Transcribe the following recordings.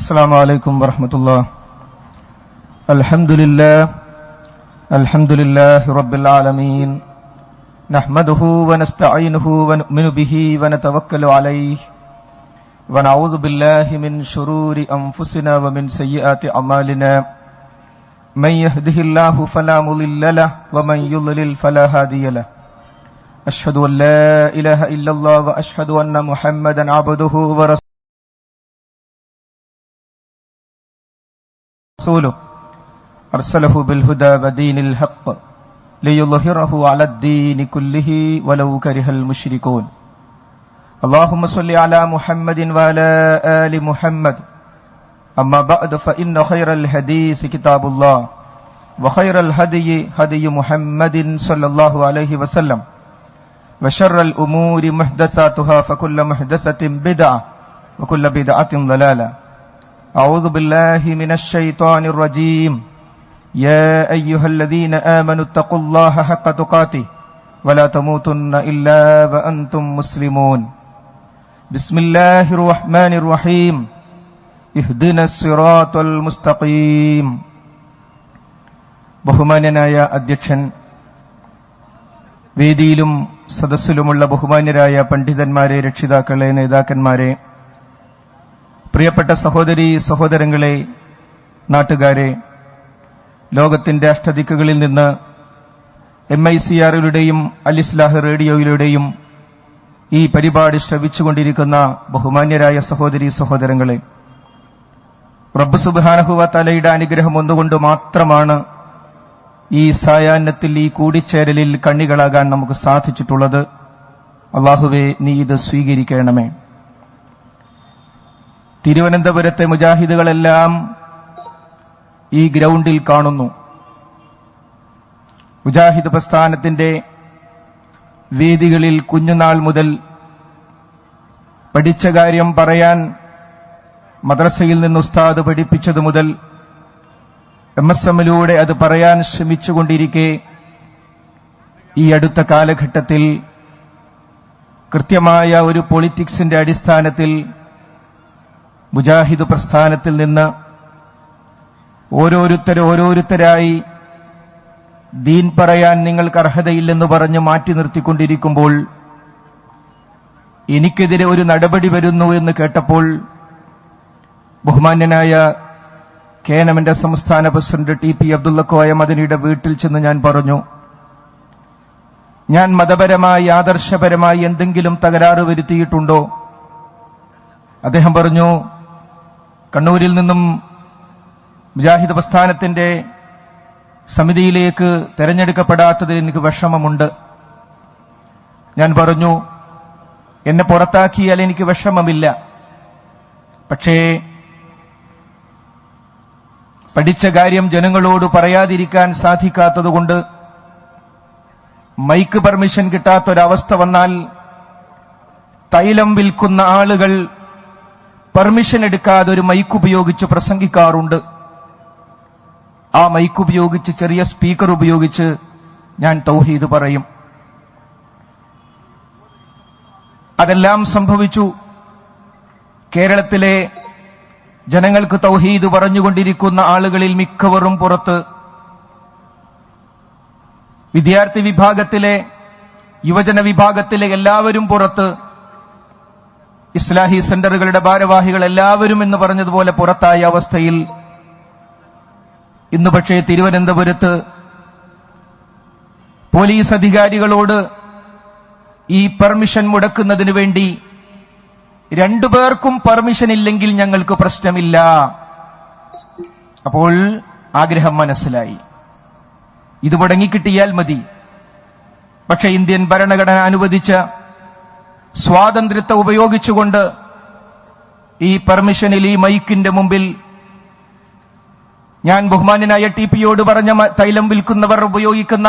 السلام عليكم ورحمة الله. الحمد لله رب العالمين، نحمده ونستعينه ونؤمن به ونتوكل عليه، ونعوذ بالله من شرور أنفسنا ومن سيئات أعمالنا، من يهده الله فلا مضل له ومن يضلل فلا هادي له. أشهد أن لا إله إلا الله وأشهد أن محمدا عبده ورسوله أرسله بالهدى ودين الحق ليظهره على الدين كله ولو كره المشركون. اللهم صل على محمد وعلى آل محمد. أما بعد فإن خير الحديث كتاب الله، وخير الهدي هدي محمد صلى الله عليه وسلم، وشر الأمور محدثاتها فكل محدثة بدعة وكل بدعة ضلالة. أعوذ بالله من الشيطان الرجيم. يا أيها الذين آمنوا اتقوا الله حق تقاته ولا تموتن إلا وأنتم مسلمون. بسم الله الرحمن الرحيم. اهدنا الصراط المستقيم. ബഹുമാന്യനായ അധ്യക്ഷൻ, വേദിയിലും സദസ്സിലുമുള്ള ബഹുമാന്യരായ പണ്ഡിതന്മാരെ, രക്ഷിതാക്കളെ, നേതാക്കന്മാരെ, പ്രിയപ്പെട്ട സഹോദരീ സഹോദരങ്ങളെ, നാട്ടുകാരെ, ലോകത്തിന്റെ അഷ്ടദിക്കുകളിൽ നിന്ന് MICR-ലുടെയും അൽ ഇസ്ലാഹ് റേഡിയോയിലൂടെയും ഈ പരിപാടി ശ്രവിച്ചുകൊണ്ടിരിക്കുന്ന ബഹുമാന്യരായ സഹോദരീ സഹോദരങ്ങളെ, റബ്ബ് സുബ്ഹാനഹു വ തആലയുടെ അനുഗ്രഹം ഒന്നുകൊണ്ട് മാത്രമാണ് ഈ സായാഹ്നത്തിൽ, ഈ കൂടിച്ചേരലിൽ കണ്ണികളാകാൻ നമുക്ക് സാധിച്ചിട്ടുള്ളത്. അല്ലാഹുവേ, നീ ഇത് സ്വീകരിക്കണമേ. തിരുവനന്തപുരത്തെ മുജാഹിദുകളെല്ലാം ഈ ഗ്രൗണ്ടിൽ കാണുന്നു. മുജാഹിദ് പ്രസ്ഥാനത്തിന്റെ വേദികളിൽ കുഞ്ഞുനാൾ മുതൽ പഠിച്ച കാര്യം പറയാൻ മദ്രസയിൽ നിന്ന് ഉസ്താദ് പഠിപ്പിച്ചതു മുതൽ MSM-ലൂടെ അത് പറയാൻ ശ്രമിച്ചുകൊണ്ടിരിക്കെ ഈ അടുത്ത കാലഘട്ടത്തിൽ കൃത്യമായ ഒരു പൊളിറ്റിക്സിന്റെ അടിസ്ഥാനത്തിൽ മുജാഹിദ് പ്രസ്ഥാനത്തിൽ നിന്ന് ഓരോരുത്തരായി ദീൻ പറയാൻ നിങ്ങൾക്ക് അർഹതയില്ലെന്ന് പറഞ്ഞ് മാറ്റി നിർത്തിക്കൊണ്ടിരിക്കുമ്പോൾ എനിക്കെതിരെ ഒരു നടപടി വരുന്നു എന്ന് കേട്ടപ്പോൾ ബഹുമാന്യനായ KNM-ന്റെ സംസ്ഥാന പ്രസിഡന്റ് TP അബ്ദുള്ളക്കോയ മദനിയുടെ വീട്ടിൽ ചെന്ന് ഞാൻ പറഞ്ഞു, ഞാൻ മതപരമായി ആദർശപരമായി എന്തെങ്കിലും തകരാറ് വരുത്തിയിട്ടുണ്ടോ? അദ്ദേഹം പറഞ്ഞു, കണ്ണൂരിൽ നിന്നും മുജാഹിദ് പ്രസ്ഥാനത്തിന്റെ സമിതിയിലേക്ക് തെരഞ്ഞെടുക്കപ്പെടാത്തതിൽ എനിക്ക് വിഷമമുണ്ട്. ഞാൻ പറഞ്ഞു, എന്നെ പുറത്താക്കിയാൽ എനിക്ക് വിഷമമില്ല, പക്ഷേ പഠിച്ച കാര്യം ജനങ്ങളോട് പറയാതിരിക്കാൻ സാധിക്കാത്തതുകൊണ്ട് മൈക്ക് പെർമിഷൻ കിട്ടാത്തൊരവസ്ഥ വന്നാൽ തൈലം വിൽക്കുന്ന ആളുകൾ പെർമിഷൻ എടുക്കാതെ ഒരു മൈക്ക് ഉപയോഗിച്ച് പ്രസംഗിക്കാറുണ്ട്. ആ മൈക്ക് ഉപയോഗിച്ച്, ചെറിയ സ്പീക്കർ ഉപയോഗിച്ച് ഞാൻ തൗഹീദ് പറയും. അതെല്ലാം സംഭവിച്ചു. കേരളത്തിലെ ജനങ്ങൾക്ക് തൗഹീദ് പറഞ്ഞുകൊണ്ടിരിക്കുന്ന ആളുകളിൽ മിക്കവരും പുറത്ത്, വിദ്യാർത്ഥി വിഭാഗത്തിലെ, യുവജന വിഭാഗത്തിലെ എല്ലാവരും പുറത്ത്, ഇസ്ലാഹി സെന്ററുകളുടെ ഭാരവാഹികൾ എല്ലാവരും എന്ന് പറഞ്ഞതുപോലെ പുറത്തായ അവസ്ഥയിൽ ഇന്ന് പക്ഷേ തിരുവനന്തപുരത്ത് പോലീസ് അധികാരികളോട് ഈ പെർമിഷൻ മുടക്കുന്നതിനു വേണ്ടി രണ്ടുപേർക്കും പെർമിഷൻ ഇല്ലെങ്കിൽ ഞങ്ങൾക്ക് പ്രശ്നമില്ല. അപ്പോൾ ആഗ്രഹം മനസ്സിലായി, ഇത് മുടങ്ങിക്കിട്ടിയാൽ മതി. പക്ഷേ ഇന്ത്യൻ ഭരണഘടന അനുവദിച്ച സ്വാതന്ത്ര്യത്തെ ഉപയോഗിച്ചുകൊണ്ട് ഈ പെർമിഷനിൽ, ഈ മൈക്കിന്റെ മുമ്പിൽ ഞാൻ ബഹുമാന്യനായ TP-യോട് പറഞ്ഞ തൈലം വിൽക്കുന്നവർ ഉപയോഗിക്കുന്ന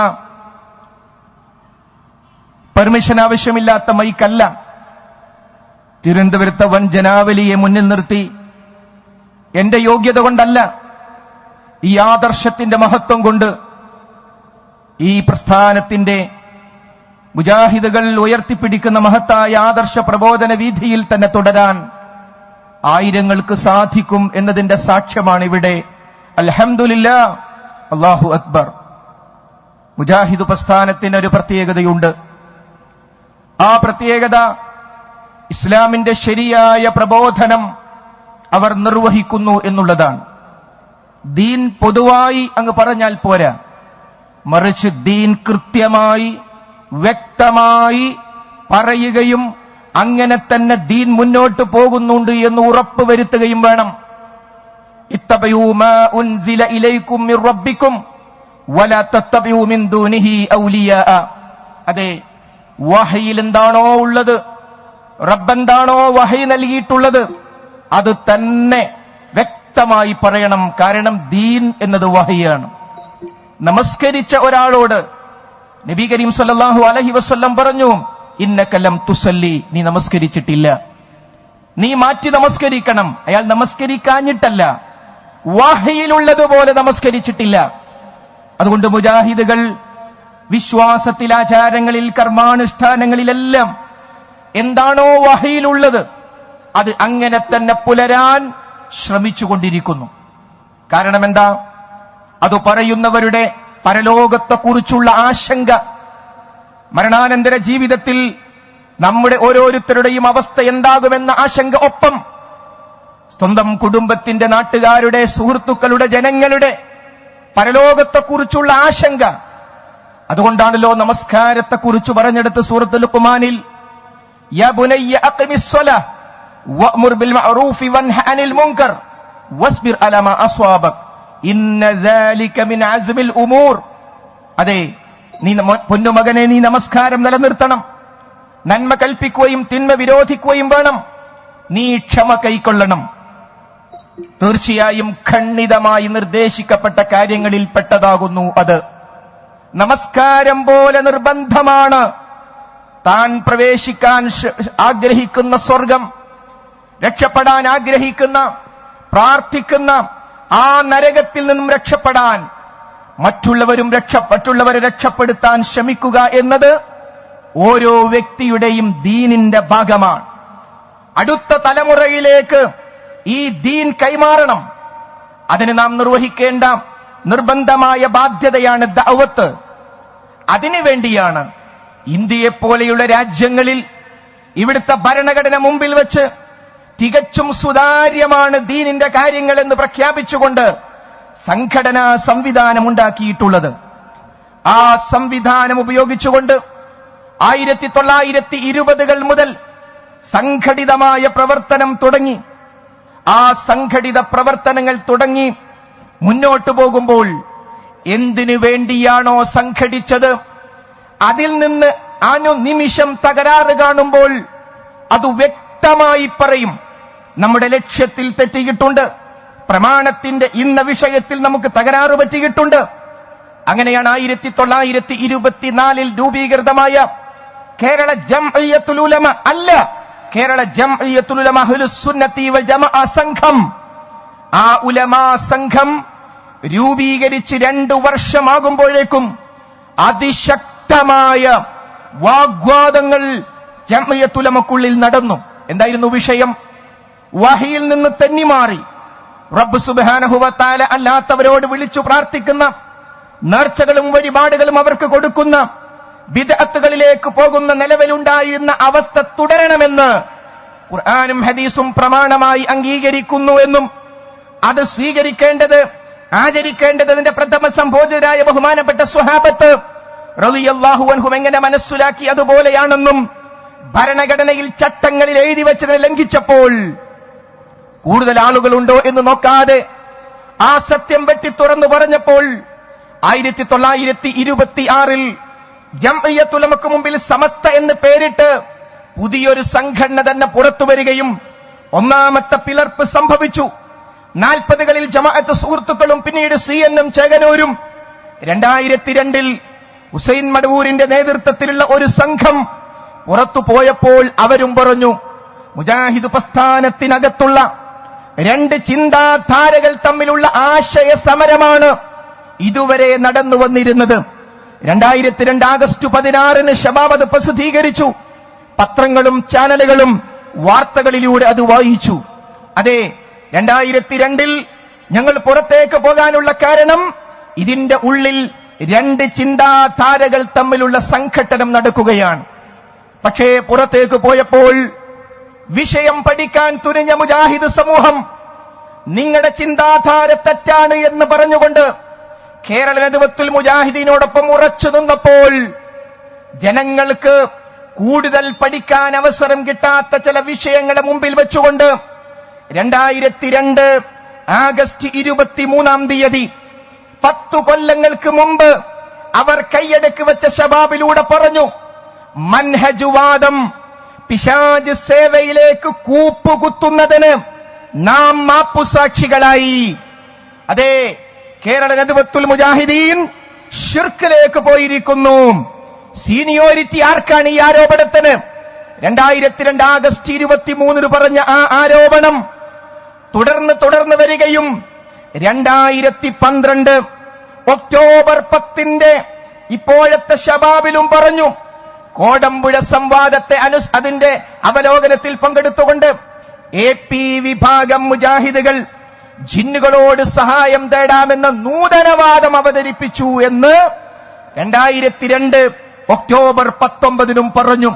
പെർമിഷൻ ആവശ്യമില്ലാത്ത മൈക്കല്ല. തിരുവനന്തപുരത്തെ വൻ ജനാവലിയെ മുന്നിൽ നിർത്തി എന്റെ യോഗ്യത കൊണ്ടല്ല, ഈ ആദർശത്തിന്റെ മഹത്വം കൊണ്ട്, ഈ പ്രസ്ഥാനത്തിന്റെ മുജാഹിദുകൾ ഉയർത്തിപ്പിടിക്കുന്ന മഹത്തായ ആദർശ പ്രബോധന വീഥിയിൽ തന്നെ തുടരാൻ ആയിരങ്ങൾക്ക് സാധിക്കും എന്നതിന്റെ സാക്ഷ്യമാണ് ഇവിടെ. അൽഹംദുലില്ലാഹ്, അല്ലാഹു അക്ബർ. മുജാഹിദ് പ്രസ്ഥാനത്തിന് ഒരു പ്രത്യേകതയുണ്ട്. ആ പ്രത്യേകത ഇസ്ലാമിന്റെ ശരിയായ പ്രബോധനം അവർ നിർവഹിക്കുന്നു എന്നുള്ളതാണ്. ദീൻ പൊതുവായി അങ്ങ് പറഞ്ഞാൽ പോരാ, മറിച്ച് ദീൻ കൃത്യമായി വ്യക്തമായി പറയുകയും അങ്ങനെ തന്നെ ദീൻ മുന്നോട്ട് പോകുന്നുണ്ട് എന്ന് ഉറപ്പ് വരുത്തുകയും വേണം. ഇത്തബിഉ മാ ഉൻസില ഇലൈക്കും മിർ റബ്ബിക്കും വലാ തത്തബിഉ മിൻ ദൂനിഹി ഔലിയാ. അതെ, വഹയിൽ എന്താണോ ഉള്ളത്, റബ്ബെന്താണോ വഹി നൽകിയിട്ടുള്ളത്, അത് തന്നെ വ്യക്തമായി പറയണം. കാരണം ദീൻ എന്നത് വഹിയാണ്. നമസ്കരിച്ച ഒരാളോട് നബി കരീം സല്ലല്ലാഹു അലൈഹി വസല്ലം പറഞ്ഞു, ഇന്നക ലം തുസല്ലി, നീ നമസ്കരിച്ചിട്ടില്ല, നീ മാറ്റി നമസ്കരിക്കണം. അയാൾ നമസ്കരിക്കാഞ്ഞിട്ടല്ല, വഹയിലുള്ളതുപോലെ നമസ്കരിച്ചിട്ടില്ല. അതുകൊണ്ട് മുജാഹിദുകൾ വിശ്വാസത്തിൽ, ആചാരങ്ങളിൽ, കർമാനുഷ്ഠാനങ്ങളിലെല്ലാം എന്താണോ വഹയിലുള്ളത് അത് അങ്ങനെ തന്നെ പുലരാൻ ശ്രമിച്ചുകൊണ്ടിരിക്കുന്നു. കാരണം എന്താ? അത് പറയുന്നവരുടെ പരലോകത്തെക്കുറിച്ചുള്ള ആശങ്ക, മരണാനന്തര ജീവിതത്തിൽ നമ്മുടെ ഓരോരുത്തരുടെയും അവസ്ഥ എന്താകുമെന്ന ആശങ്ക, ഒപ്പം സ്വന്തം കുടുംബത്തിന്റെ, നാട്ടുകാരുടെ, സുഹൃത്തുക്കളുടെ, ജനങ്ങളുടെ പരലോകത്തെക്കുറിച്ചുള്ള ആശങ്ക. അതുകൊണ്ടാണല്ലോ നമസ്കാരത്തെക്കുറിച്ച് പറഞ്ഞെടുത്ത് സൂറത്തുൽ ലുഖ്മാനിൽ, യാ ബുനയ്യ അഖിമിസ് സ്വലാഹ് വഅ്മുർ ബിൽ മഅറൂഫി വൻഹ അനിൽ മുൻകർ വസ്ബിർ അലാ മാ അസ്വാബക് ഇന്ന ദാലിക മിൻ അസ്മിൽ ഉമൂർ. അതെ, നീ പൊന്നുമകനെ, നീ നമസ്കാരം നിലനിർത്തണം, നന്മ കൽപ്പിക്കുകയും തിന്മ വിരോധിക്കുകയും വേണം, നീ ക്ഷമ കൈക്കൊള്ളണം. തീർച്ചയായും ഖണ്ഡിതമായി നിർദ്ദേശിക്കപ്പെട്ട കാര്യങ്ങളിൽ പെട്ടതാകുന്നു അത്. നമസ്കാരം പോലെ നിർബന്ധമാണ് താൻ പ്രവേശിക്കാൻ ആഗ്രഹിക്കുന്ന സ്വർഗം, രക്ഷപ്പെടാൻ ആഗ്രഹിക്കുന്ന, പ്രാർത്ഥിക്കുന്ന ആ നരകത്തിൽ നിന്നും രക്ഷപ്പെടാൻ മറ്റുള്ളവരെ രക്ഷപ്പെടുത്താൻ ശ്രമിക്കുക എന്നത് ഓരോ വ്യക്തിയുടെയും ദീനിന്റെ ഭാഗമാണ്. അടുത്ത തലമുറയിലേക്ക് ഈ ദീൻ കൈമാറണം. അതിന് നാം നിർവഹിക്കേണ്ട നിർബന്ധമായ ബാധ്യതയാണ് ദഅവത്ത്. അതിനുവേണ്ടിയാണ് ഇന്ത്യയെപ്പോലെയുള്ള രാജ്യങ്ങളിൽ ഇവിടുത്തെ ഭരണഘടന മുമ്പിൽ വെച്ച് തികച്ചും സുതാര്യമാണ് ദീനിന്റെ കാര്യങ്ങൾ എന്ന് പ്രഖ്യാപിച്ചുകൊണ്ട് സംഘടനാ സംവിധാനം ഉണ്ടാക്കിയിട്ടുള്ളത്. ആ സംവിധാനം ഉപയോഗിച്ചുകൊണ്ട് 1920 മുതൽ സംഘടിതമായ പ്രവർത്തനം തുടങ്ങി. ആ സംഘടിത പ്രവർത്തനങ്ങൾ തുടങ്ങി മുന്നോട്ടു പോകുമ്പോൾ എന്തിനു വേണ്ടിയാണോ സംഘടിച്ചത് അതിൽ നിന്ന് അനുനിമിഷം തകരാറ് കാണുമ്പോൾ അത് വ്യക്തമായി പറയും. നമ്മുടെ ലക്ഷ്യത്തിൽ തെറ്റിയിട്ടുണ്ട്, പ്രമാണത്തിന്റെ ഇന്ന വിഷയത്തിൽ നമുക്ക് തകരാറ് പറ്റിയിട്ടുണ്ട്. അങ്ങനെയാണ് 1924 രൂപീകൃതമായ കേരള ജംഇയ്യത്തുൽ ഉലമ അല്ല, കേരള ജംഇയ്യത്തുൽ ഉലമ അഹ്ലുസ് സുന്നത്തി വൽ ജമാഅ സംഘം. ആ ഉലമാ സംഘം രൂപീകരിച്ച് 2 വർഷമാകുമ്പോഴേക്കും അതിശക്തമായ വാഗ്വാദങ്ങൾ ജംഇയ്യത്തുൽ ഉലമക്കുള്ളിൽ നടന്നു. എന്തായിരുന്നു വിഷയം? വഹിയിൽ നിന്ന് തെന്നിമാറി റബ്ബ് സുബ്ഹാനഹു വ തആല അല്ലാത്തവരോട് വിളിച്ചു പ്രാർത്ഥിക്കുന്ന, നേർച്ചകളും വഴിപാടുകളും അവർക്ക് കൊടുക്കുന്ന, ബിദ്അത്തുകളിലേക്ക് പോകുന്ന നിലവിലുണ്ടായിരുന്ന അവസ്ഥ തുടരണമെന്ന് ഖുർആനും ഹദീസും പ്രമാണമായി അംഗീകരിക്കുന്നു എന്നും അത് സ്വീകരിക്കേണ്ടത്, ആചരിക്കേണ്ടത് അതിന്റെ പ്രഥമ സംബോധിതരായ ബഹുമാനപ്പെട്ട സ്വഹാബത്ത് റളിയല്ലാഹു അൻഹും എങ്ങനെ മനസ്സിലാക്കി അതുപോലെയാണെന്നും ഭരണഘടനയിൽ ചട്ടങ്ങളിൽ എഴുതി വെച്ചതിനെ ലംഘിച്ചപ്പോൾ കൂടുതൽ ആളുകളുണ്ടോ എന്ന് നോക്കാതെ ആ സത്യം വെട്ടി തുറന്നു പറഞ്ഞപ്പോൾ 1926 ജംഇയ്യത്തുൽ ഉലമക്ക് മുമ്പിൽ സമസ്ത എന്ന് പേരിട്ട് പുതിയൊരു സംഘടന തന്നെ പുറത്തു വരികയും ഒന്നാമത്തെ പിളർപ്പ് സംഭവിച്ചു. 40കളിൽ ജമാഅത്ത് സുഹൃത്തുക്കളും പിന്നീട് CNM ചേകനൂരും 2002 ഹുസൈൻ മടവൂരിന്റെ നേതൃത്വത്തിലുള്ള ഒരു സംഘം പുറത്തു പോയപ്പോൾ അവരും പറഞ്ഞു, മുജാഹിദ് പ്രസ്ഥാനത്തിനകത്തുള്ള 2 ചിന്താധാരകൾ തമ്മിലുള്ള ആശയ സമരമാണ് ഇതുവരെ നടന്നു വന്നിരുന്നത്. 2002 ആഗസ്റ്റ് 16 ശബാബ് അത് പ്രസിദ്ധീകരിച്ചു. പത്രങ്ങളും ചാനലുകളും വാർത്തകളിലൂടെ അത് വായിച്ചു. അതെ, 2002 ഞങ്ങൾ പുറത്തേക്ക് പോകാനുള്ള കാരണം ഇതിന്റെ ഉള്ളിൽ രണ്ട് ചിന്താധാരകൾ തമ്മിലുള്ള സംഘട്ടനം നടക്കുകയാണ്. പക്ഷേ പുറത്തേക്ക് പോയപ്പോൾ വിഷയം പഠിക്കാൻ തുനിഞ്ഞ മുജാഹിദ് സമൂഹം നിങ്ങളുടെ ചിന്താധാര തെറ്റാണ് എന്ന് പറഞ്ഞുകൊണ്ട് കേരള നേതൃത്വത്തിൽ മുജാഹിദീനോടൊപ്പം ഉറച്ചു നിന്നപ്പോൾ ജനങ്ങൾക്ക് കൂടുതൽ പഠിക്കാൻ അവസരം കിട്ടാത്ത ചില വിഷയങ്ങളെ മുമ്പിൽ വെച്ചുകൊണ്ട് 2002 ആഗസ്റ്റ് 23 10 കൊല്ലങ്ങൾക്ക് മുമ്പ് അവർ കൈയടക്കി വെച്ച ശബാബിലൂടെ പറഞ്ഞു, മൻഹജുവാദം പിശാച് സേവയിലേക്ക് കൂപ്പുകുത്തുന്നതിന് നാം മാപ്പുസാക്ഷികളായി. അതെ, കേരള നദ്വത്തുൽ മുജാഹിദീൻ ഷിർക്കിലേക്ക് പോയിരിക്കുന്നു. സീനിയോരിറ്റി ആർക്കാണ് ഈ ആരോപണത്തിന്? 2002 ആഗസ്റ്റ് 23 പറഞ്ഞ ആ ആരോപണം തുടർന്ന് വരികയും 2012 ഒക്ടോബർ 10 ഇപ്പോഴത്തെ ശബാബിലും പറഞ്ഞു. കോടമ്പുഴ സംവാദത്തെ അതിന്റെ അവലോകനത്തിൽ പങ്കെടുത്തുകൊണ്ട് AP വിഭാഗം മുജാഹിദുകൾ ജിന്നുകളോട് സഹായം തേടാമെന്ന നൂതനവാദം അവതരിപ്പിച്ചു എന്ന് 2002 ഒക്ടോബർ 19 പറഞ്ഞു.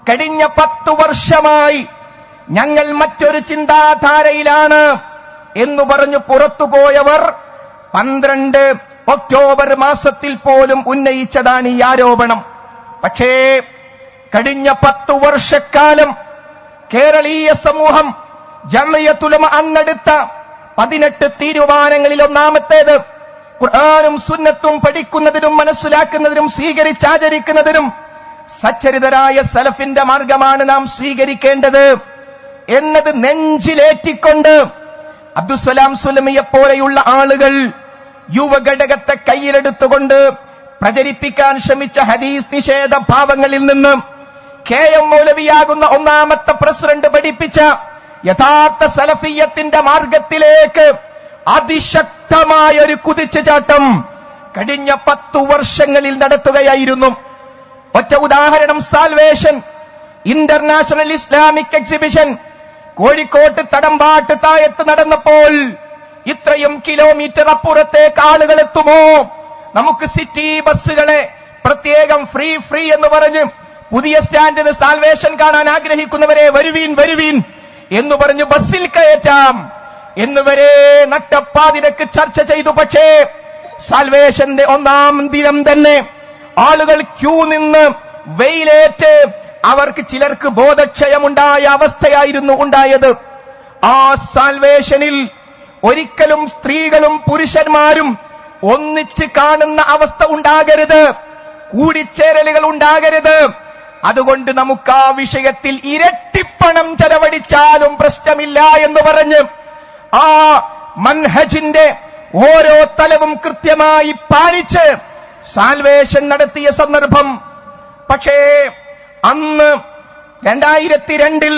കഴിഞ്ഞ 10 വർഷമായി ഞങ്ങൾ മറ്റൊരു ചിന്താധാരയിലാണ് എന്ന് പറഞ്ഞു പുറത്തുപോയവർ 12 ഒക്ടോബർ മാസത്തിൽ പോലും ഉന്നയിച്ചതാണ് ഈ ആരോപണം. പക്ഷേ കഴിഞ്ഞ 10 വർഷക്കാലം കേരളീയ സമൂഹം ജംഇയ്യത്തുൽ ഉലമ അന്നെടുത്ത 18 തീരുമാനങ്ങളിൽ ഒന്നാമത്തേത് ഖുർആനും സുന്നത്തും പഠിക്കുന്നതിനും മനസ്സിലാക്കുന്നതിനും സ്വീകരിച്ചാചരിക്കുന്നതിനും സച്ചരിതരായ സലഫിന്റെ മാർഗമാണ് നാം സ്വീകരിക്കേണ്ടത് എന്നത് നെഞ്ചിലേറ്റിക്കൊണ്ട് അബ്ദുസ്സലാം സുലമിയെ പോലെയുള്ള ആളുകൾ യുവഘടകത്തെ കയ്യിലെടുത്തുകൊണ്ട് പ്രചരിപ്പിക്കാൻ ശ്രമിച്ച ഹദീസ് നിഷേധ ഭാവങ്ങളിൽ നിന്ന് KM മൗലവിയാകുന്ന ഒന്നാമത്തെ പ്രസിഡന്റ് പഠിപ്പിച്ച യഥാർത്ഥ സലഫിയത്തിന്റെ മാർഗത്തിലേക്ക് അതിശക്തമായ ഒരു കുതിച്ചുചാട്ടം കഴിഞ്ഞ 10 വർഷങ്ങളിൽ നടത്തുകയായിരുന്നു. ഒറ്റ ഉദാഹരണം, സാൽവേഷൻ ഇന്റർനാഷണൽ ഇസ്ലാമിക് എക്സിബിഷൻ കോഴിക്കോട്ട് തടമ്പാട്ട് താഴത്ത് നടന്നപ്പോൾ ഇത്രയും കിലോമീറ്റർ അപ്പുറത്തേക്ക് ആളുകൾ എത്തുമോ? നമുക്ക് സിറ്റി ബസ്സുകളെ പ്രത്യേകം ഫ്രീ എന്ന് പറഞ്ഞ് പുതിയ സ്റ്റാൻഡിന് സാൽവേഷൻ കാണാൻ ആഗ്രഹിക്കുന്നവരെ വരുവീൻ എന്ന് പറഞ്ഞ് ബസ്സിൽ കയറ്റാം എന്നുവരെ നട്ടപ്പാതിരക്ക് ചർച്ച ചെയ്തു. പക്ഷേ സാൽവേഷന്റെ 1-ാം ദിനം തന്നെ ആളുകൾ ക്യൂ നിന്ന് വെയിലേറ്റ് അവർക്ക് ചിലർക്ക് ബോധക്ഷയമുണ്ടായ അവസ്ഥയായിരുന്നു ഉണ്ടായത്. ആ സാൽവേഷനിൽ ഒരിക്കലും സ്ത്രീകളും പുരുഷന്മാരും ഒന്നിച്ച് കാണുന്ന അവസ്ഥ ഉണ്ടാകരുത്, കൂടിച്ചേരലുകൾ ഉണ്ടാകരുത്. അതുകൊണ്ട് നമുക്ക് ആ വിഷയത്തിൽ ഇരട്ടിപ്പണം ചെലവഴിച്ചാലും പ്രശ്നമില്ല എന്ന് പറഞ്ഞ് ആ മൻഹജിന്റെ ഓരോ തലവും കൃത്യമായി പാലിച്ച് സാൽവേഷൻ നടത്തിയ സന്ദർഭം. പക്ഷേ അന്ന് 2002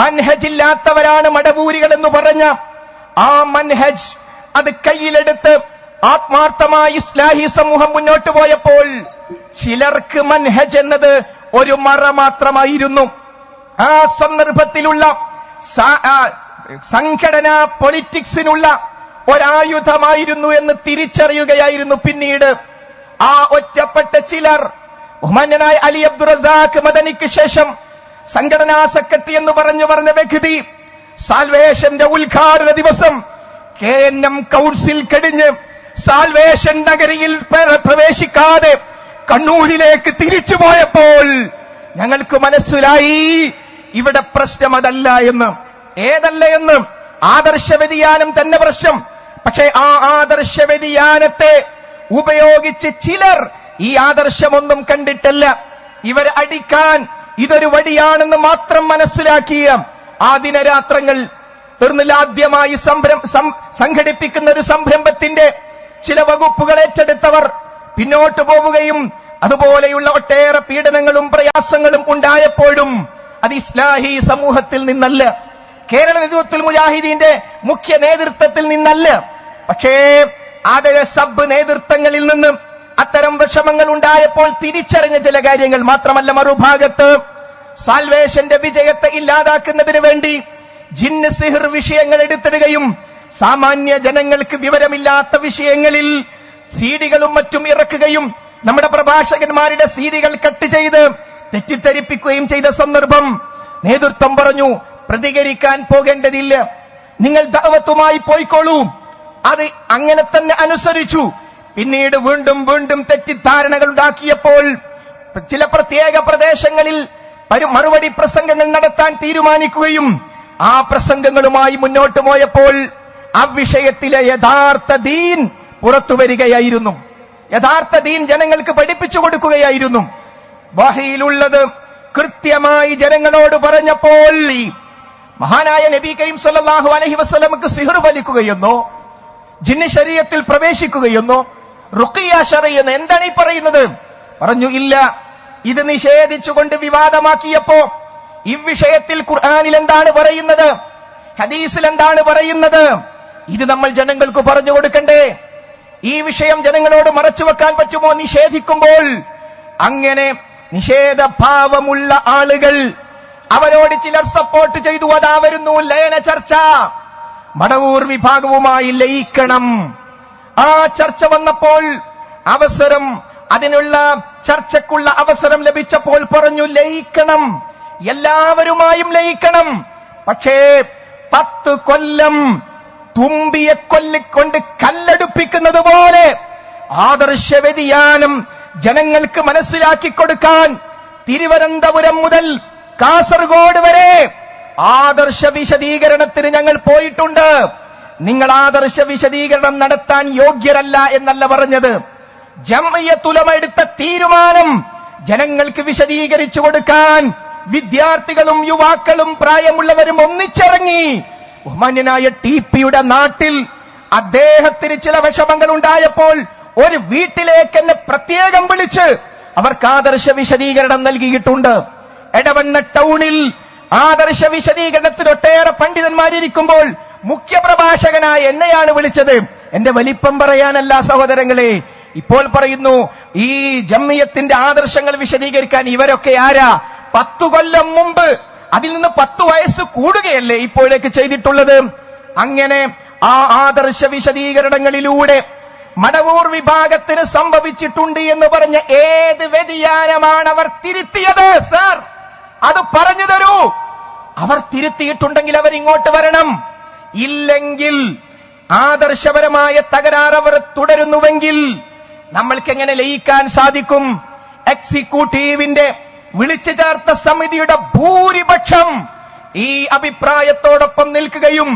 മൻഹജില്ലാത്തവരാണ് മടവൂരികൾ എന്ന് പറഞ്ഞ ആ മൻഹജ് അത് കയ്യിലെടുത്ത് ആത്മാർത്ഥമായി ഇസ്ലാഹി സമൂഹം മുന്നോട്ട് പോയപ്പോൾ ചിലർക്ക് മൻഹജ് എന്നത് ഒരു മറ മാത്രമായിരുന്നു. ആ സന്ദർഭത്തിലുള്ള സംഘടനാ പൊളിറ്റിക്സിനുള്ള ഒരായുധമായിരുന്നു എന്ന് തിരിച്ചറിയുകയായിരുന്നു പിന്നീട്. ആ ഒറ്റപ്പെട്ട ചിലർ, ബഹുമാന്യനായ അലി അബ്ദുർ റസാഖ് മദനിക്ക് ശേഷം സംഘടനാ സെക്രട്ടറി എന്ന് പറഞ്ഞ വ്യക്തി സാൽവേഷന്റെ ഉദ്ഘാടന ദിവസം KNM കൗൺസിൽ കഴിഞ്ഞ് സാൽവേഷൻ നഗരിയിൽ പ്രവേശിക്കാതെ കണ്ണൂരിലേക്ക് തിരിച്ചുപോയപ്പോൾ ഞങ്ങൾക്ക് മനസ്സിലായി ഇവിടെ പ്രശ്നം അതല്ല എന്ന്. ഏതല്ല എന്ന്? ആദർശ വ്യതിയാനം തന്നെ പ്രശ്നം. പക്ഷേ ആ ആദർശ വ്യതിയാനത്തെ ഉപയോഗിച്ച് ചിലർ ഈ ആദർശമൊന്നും കണ്ടിട്ടല്ല, ഇവരെ അടിക്കാൻ ഇതൊരു വടിയാണെന്ന് മാത്രം മനസ്സിലാക്കിയ ആ ദിനരാത്രങ്ങൾ തീർന്നില്ല. ആദ്യമായി സംഘടിപ്പിക്കുന്ന ഒരു സംരംഭത്തിന്റെ ചില വകുപ്പുകൾ ഏറ്റെടുത്തവർ പിന്നോട്ട് പോവുകയും അതുപോലെയുള്ള ഒട്ടേറെ പീഡനങ്ങളും പ്രയാസങ്ങളും ഉണ്ടായപ്പോഴും അത് ഇസ്ലാഹി സമൂഹത്തിൽ നിന്നല്ല, കേരള നേതൃത്വത്തിൽ മുജാഹിദീന്റെ മുഖ്യ നേതൃത്വത്തിൽ നിന്നല്ല, പക്ഷേ ആദര സബ് നേതൃത്വങ്ങളിൽ നിന്നും അത്തരം വിഷമങ്ങൾ ഉണ്ടായപ്പോൾ തിരിച്ചറിഞ്ഞ ചില കാര്യങ്ങൾ മാത്രമല്ല. മറുഭാഗത്ത് സാൽവേഷന്റെ വിജയത്തെ ഇല്ലാതാക്കുന്നതിന് വേണ്ടി ജിന്ന് സിഹർ വിഷയങ്ങൾ എടുത്തിടുകയും സാമാന്യ ജനങ്ങൾക്ക് വിവരമില്ലാത്ത വിഷയങ്ങളിൽ സീഡികളും മറ്റും ഇറക്കുകയും നമ്മുടെ പ്രഭാഷകന്മാരുടെ സീഡികൾ കട്ട് ചെയ്ത് തെറ്റിദ്ധരിപ്പിക്കുകയും ചെയ്ത സന്ദർഭം നേതൃത്വം പറഞ്ഞു, പ്രതികരിക്കാൻ പോകേണ്ടതില്ല, നിങ്ങൾ ദഅവത്തുമായി പോയിക്കോളൂ. അത് അങ്ങനെ തന്നെ അനുസരിച്ചു. പിന്നീട് വീണ്ടും വീണ്ടും തെറ്റിദ്ധാരണകൾ ഉണ്ടാക്കിയപ്പോൾ ചില പ്രത്യേക പ്രദേശങ്ങളിൽ മറുപടി പ്രസംഗങ്ങൾ നടത്താൻ തീരുമാനിക്കുകയും ആ പ്രസംഗങ്ങളുമായി മുന്നോട്ട് പോയപ്പോൾ ആ വിഷയത്തിലെ യഥാർത്ഥ ദീൻ പുറത്തു വരികയായിരുന്നു. യഥാർത്ഥ ദീൻ ജനങ്ങൾക്ക് പഠിപ്പിച്ചു കൊടുക്കുകയായിരുന്നു. വഹയിലുള്ളത് കൃത്യമായി ജനങ്ങളോട് പറഞ്ഞപ്പോൾ മഹാനായ നബി കരീം സല്ലല്ലാഹു അലൈഹി വസല്ലമക്ക് സിഹർ വലിക്കുകയെന്നോ ജിന്ന് ശരീഅത്തിൽ പ്രവേശിക്കുകയെന്നോ റുഖിയ ശറയ്യെന്ന് എന്താണ് ഈ പറയുന്നത്? പറഞ്ഞു, ഇല്ല. ഇത് നിഷേധിച്ചുകൊണ്ട് വിവാദമാക്കിയപ്പോ ഈ വിഷയത്തിൽ ഖുർആനിൽ എന്താണ് പറയുന്നത്, ഹദീസിൽ എന്താണ് പറയുന്നത്, ഇത് നമ്മൾ ജനങ്ങൾക്ക് പറഞ്ഞു കൊടുക്കണ്ടേ? ഈ വിഷയം ജനങ്ങളോട് മറച്ചുവെക്കാൻ പറ്റുമോ? നിഷേധിക്കുമ്പോൾ അങ്ങനെ നിഷേധഭാവമുള്ള ആളുകൾ, അവരോട് ചിലർ സപ്പോർട്ട് ചെയ്തു. അതാ വരുന്നു ലയന ചർച്ച. മടവൂർ വിഭാഗവുമായി ലയിക്കണം. ആ ചർച്ച വന്നപ്പോൾ അവസരം, അതിനുള്ള ചർച്ചക്കുള്ള അവസരം ലഭിച്ചപ്പോൾ പറഞ്ഞു, ലയിക്കണം, എല്ലാവരുമായും ലയിക്കണം. പക്ഷേ 10 കൊല്ലം തുമ്പിയെ കൊല്ലിക്കൊണ്ട് കല്ലെടുപ്പിക്കുന്നത് പോലെ ആദർശ വ്യതിയാനം ജനങ്ങൾക്ക് മനസ്സിലാക്കി കൊടുക്കാൻ തിരുവനന്തപുരം മുതൽ കാസർഗോഡ് വരെ ആദർശ വിശദീകരണത്തിന് ഞങ്ങൾ പോയിട്ടുണ്ട്. നിങ്ങൾ ആദർശ വിശദീകരണം നടത്താൻ യോഗ്യരല്ല എന്നല്ല പറഞ്ഞത്. ജംഇയ്യത്തുൽ ഉലമ എടുത്ത തീരുമാനം ജനങ്ങൾക്ക് വിശദീകരിച്ചു കൊടുക്കാൻ വിദ്യാർത്ഥികളും യുവാക്കളും പ്രായമുള്ളവരും ഒന്നിച്ചിറങ്ങി. ബഹുമാന്യനായ ടിപിയുടെ നാട്ടിൽ അദ്ദേഹത്തിന് ചില വിഷമങ്ങൾ ഉണ്ടായപ്പോൾ ഒരു വീട്ടിലേക്ക് എന്നെ പ്രത്യേകം വിളിച്ച് അവർക്ക് ആദർശ വിശദീകരണം നൽകിയിട്ടുണ്ട്. എടവണ്ണ ടൗണിൽ ആദർശ വിശദീകരണത്തിന് ഒട്ടേറെ പണ്ഡിതന്മാരിയ്ക്കുമ്പോൾ മുഖ്യപ്രഭാഷകനായ എന്നെയാണ് വിളിച്ചത്. എന്റെ വലിപ്പം പറയാനല്ല സഹോദരങ്ങളെ, ഇപ്പോൾ പറയുന്നു ഈ ജംഇയ്യത്തിന്റെ ആദർശങ്ങൾ വിശദീകരിക്കാൻ ഇവരൊക്കെ ആരാ? 10 കൊല്ലം മുമ്പ്, അതിൽ നിന്ന് 10 വയസ്സ് കൂടുകയല്ലേ ഇപ്പോഴേക്ക് ചെയ്തിട്ടുള്ളത്. അങ്ങനെ ആ ആദർശ വിശദീകരണങ്ങളിലൂടെ മടവൂർ വിഭാഗത്തിന് സംഭവിച്ചിട്ടുണ്ട് എന്ന് പറഞ്ഞ ഏത് വ്യതിയാനമാണ് അവർ തിരുത്തിയത്? സർ, അത് പറഞ്ഞു തരൂ. അവർ തിരുത്തിയിട്ടുണ്ടെങ്കിൽ അവരിങ്ങോട്ട് വരണം. ഇല്ലെങ്കിൽ ആദർശപരമായ തകരാർ അവർ തുടരുന്നുവെങ്കിൽ നമ്മൾക്കെങ്ങനെ ലയിക്കാൻ സാധിക്കും? എക്സിക്യൂട്ടീവിന്റെ വിളിച്ചു ചേർത്ത സമിതിയുടെ ഭൂരിപക്ഷം ഈ അഭിപ്രായത്തോടൊപ്പം നിൽക്കുകയും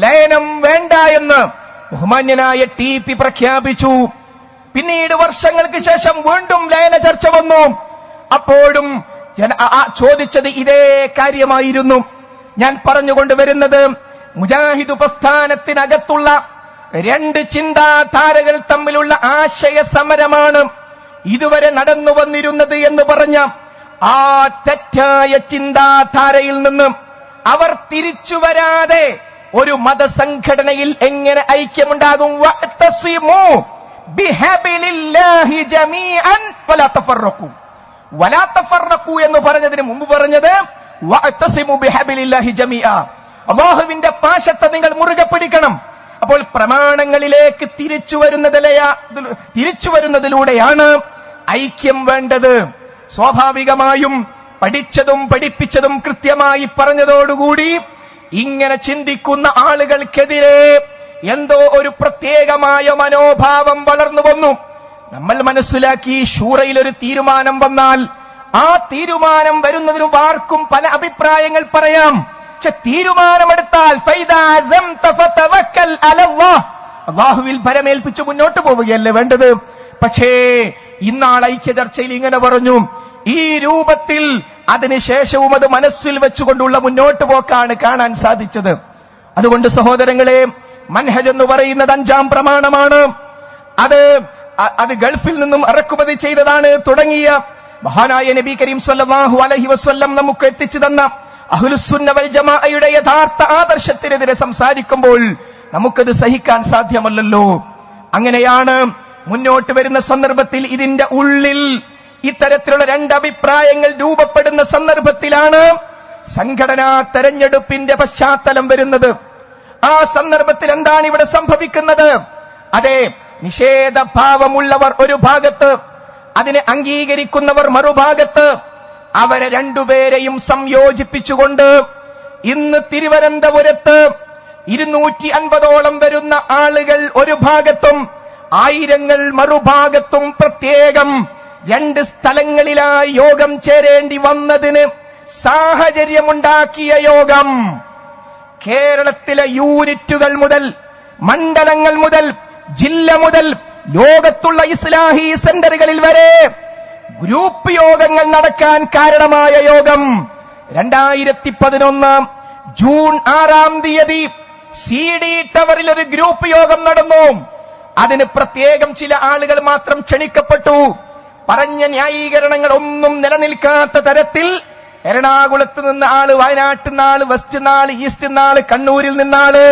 ലയനം വേണ്ട എന്ന് ബഹുമാന്യനായ ടിപി പ്രഖ്യാപിച്ചു. പിന്നീട് വർഷങ്ങൾക്ക് ശേഷം വീണ്ടും ലയന ചർച്ച വന്നു. അപ്പോഴും ചോദിച്ചത് ഇതേ കാര്യമായിരുന്നു. ഞാൻ പറഞ്ഞുകൊണ്ടുവരുന്നത് മുജാഹിദ് പ്രസ്ഥാനത്തിനകത്തുള്ള 2 ചിന്താധാരകൾ തമ്മിലുള്ള ആശയ സമരമാണ് ഇതുവരെ നടന്നു വന്നിരുന്നത് എന്ന് പറഞ്ഞ ആ തെറ്റായ ചിന്താധാരയിൽ നിന്നും അവർ തിരിച്ചു വരാതെ ഒരു മതസംഘടനയിൽ എങ്ങനെ ഐക്യമുണ്ടാകും? വഅ്തസിമു ബിഹബിലില്ലാഹി ജമീഅൻ വലാ തഫറഖു. വലാ തഫറഖു എന്ന് പറഞ്ഞതിന് മുമ്പ് പറഞ്ഞത് വഅ്തസിമു ബിഹബിലില്ലാഹി ജമീഅ. അല്ലാഹുവിന്റെ പാശത്തെ നിങ്ങൾ മുറുകെ പിടിക്കണം. അപ്പോൾ പ്രമാണങ്ങളിലേക്ക് തിരിച്ചു വരുന്നതിലൂടെയാണ് ഐക്യം വേണ്ടത്. സ്വാഭാവികമായും പഠിച്ചതും പഠിപ്പിച്ചതും കൃത്യമായി പറഞ്ഞതോടുകൂടി ഇങ്ങനെ ചിന്തിക്കുന്ന ആളുകൾക്കെതിരെ എന്തോ ഒരു പ്രത്യേകമായ മനോഭാവം വളർന്നു വന്നു. നമ്മൾ മനസ്സിലാക്കി, ഷൂറയിൽ ഒരു തീരുമാനം വന്നാൽ ആ തീരുമാനം വരുന്നതിനും ആർക്കും പല അഭിപ്രായങ്ങൾ പറയാം. പക്ഷെ തീരുമാനമെടുത്താൽ അല്ലാഹുവിൽ ഭരമേൽപ്പിച്ച് മുന്നോട്ട് പോവുകയല്ലേ വേണ്ടത്. പക്ഷേ ഇന്നാൾ ഐക്യ ചർച്ചയിൽ ഇങ്ങനെ പറഞ്ഞു. ഈ രൂപത്തിൽ അതിനുശേഷവും അത് മനസ്സിൽ വെച്ചുകൊണ്ടുള്ള മുന്നോട്ട് പോക്കാണ് കാണാൻ സാധിച്ചത്. അതുകൊണ്ട് സഹോദരങ്ങളെ, മൻഹജ് എന്ന് പറയുന്നത് 5-ാം പ്രമാണമാണ്. അത് ഗൾഫിൽ നിന്നും ഇറക്കുമതി ചെയ്തതാണ് തുടങ്ങിയ മഹാനായ നബി കരീം സല്ലല്ലാഹു അലൈഹി വസല്ലം നമുക്ക് എത്തിച്ചു തന്ന അഹ്ലുസുന്ന വൽ ജമാഅയുടെ യഥാർത്ഥ ആദർശത്തിനെതിരെ സംസാരിക്കുമ്പോൾ നമുക്കത് സഹിക്കാൻ സാധ്യമല്ലല്ലോ. അങ്ങനെയാണ് മുന്നോട്ട് വരുന്ന സന്ദർഭത്തിൽ ഇതിന്റെ ഉള്ളിൽ ഇത്തരത്തിലുള്ള 2 അഭിപ്രായങ്ങൾ രൂപപ്പെടുന്ന സന്ദർഭത്തിലാണ് സംഘടനാ തെരഞ്ഞെടുപ്പിന്റെ പശ്ചാത്തലം വരുന്നത്. ആ സന്ദർഭത്തിൽ എന്താണ് ഇവിടെ സംഭവിക്കുന്നത്? അതെ, നിഷേധഭാവമുള്ളവർ ഒരു ഭാഗത്ത്, അതിനെ അംഗീകരിക്കുന്നവർ മറുഭാഗത്ത്. അവരെ രണ്ടുപേരെയും സംയോജിപ്പിച്ചുകൊണ്ട് ഇന്ന് തിരുവനന്തപുരത്ത് 250ഓളം വരുന്ന ആളുകൾ ഒരു ഭാഗത്തും ആയിരങ്ങൾ മറുഭാഗത്തും പ്രത്യേകം 2 സ്ഥലങ്ങളിലായി യോഗം ചേരേണ്ടി വന്നതിന് സാഹചര്യമുണ്ടാക്കിയ യോഗം കേരളത്തിലെ യൂണിറ്റുകൾ മുതൽ, മണ്ഡലങ്ങൾ മുതൽ, ജില്ല മുതൽ ലോകത്തുള്ള ഇസ്ലാഹി സെന്ററുകളിൽ വരെ ഗ്രൂപ്പ് യോഗങ്ങൾ നടക്കാൻ കാരണമായ യോഗം 2011 ജൂൺ 6-ാം തീയതി CD ടവറിൽ ഒരു ഗ്രൂപ്പ് യോഗം നടന്നു. അതിന് പ്രത്യേകം ചില ആളുകൾ മാത്രം ക്ഷണിക്കപ്പെട്ടു. പറഞ്ഞ ന്യായീകരണങ്ങൾ ഒന്നും നിലനിൽക്കാത്ത തരത്തിൽ എറണാകുളത്ത് നിന്ന് ആള്, വയനാട്ടിൽ നിന്നാള്, വെസ്റ്റ് നിന്നാള്, ഈസ്റ്റ് നിന്നാള്, കണ്ണൂരിൽ നിന്നാള്,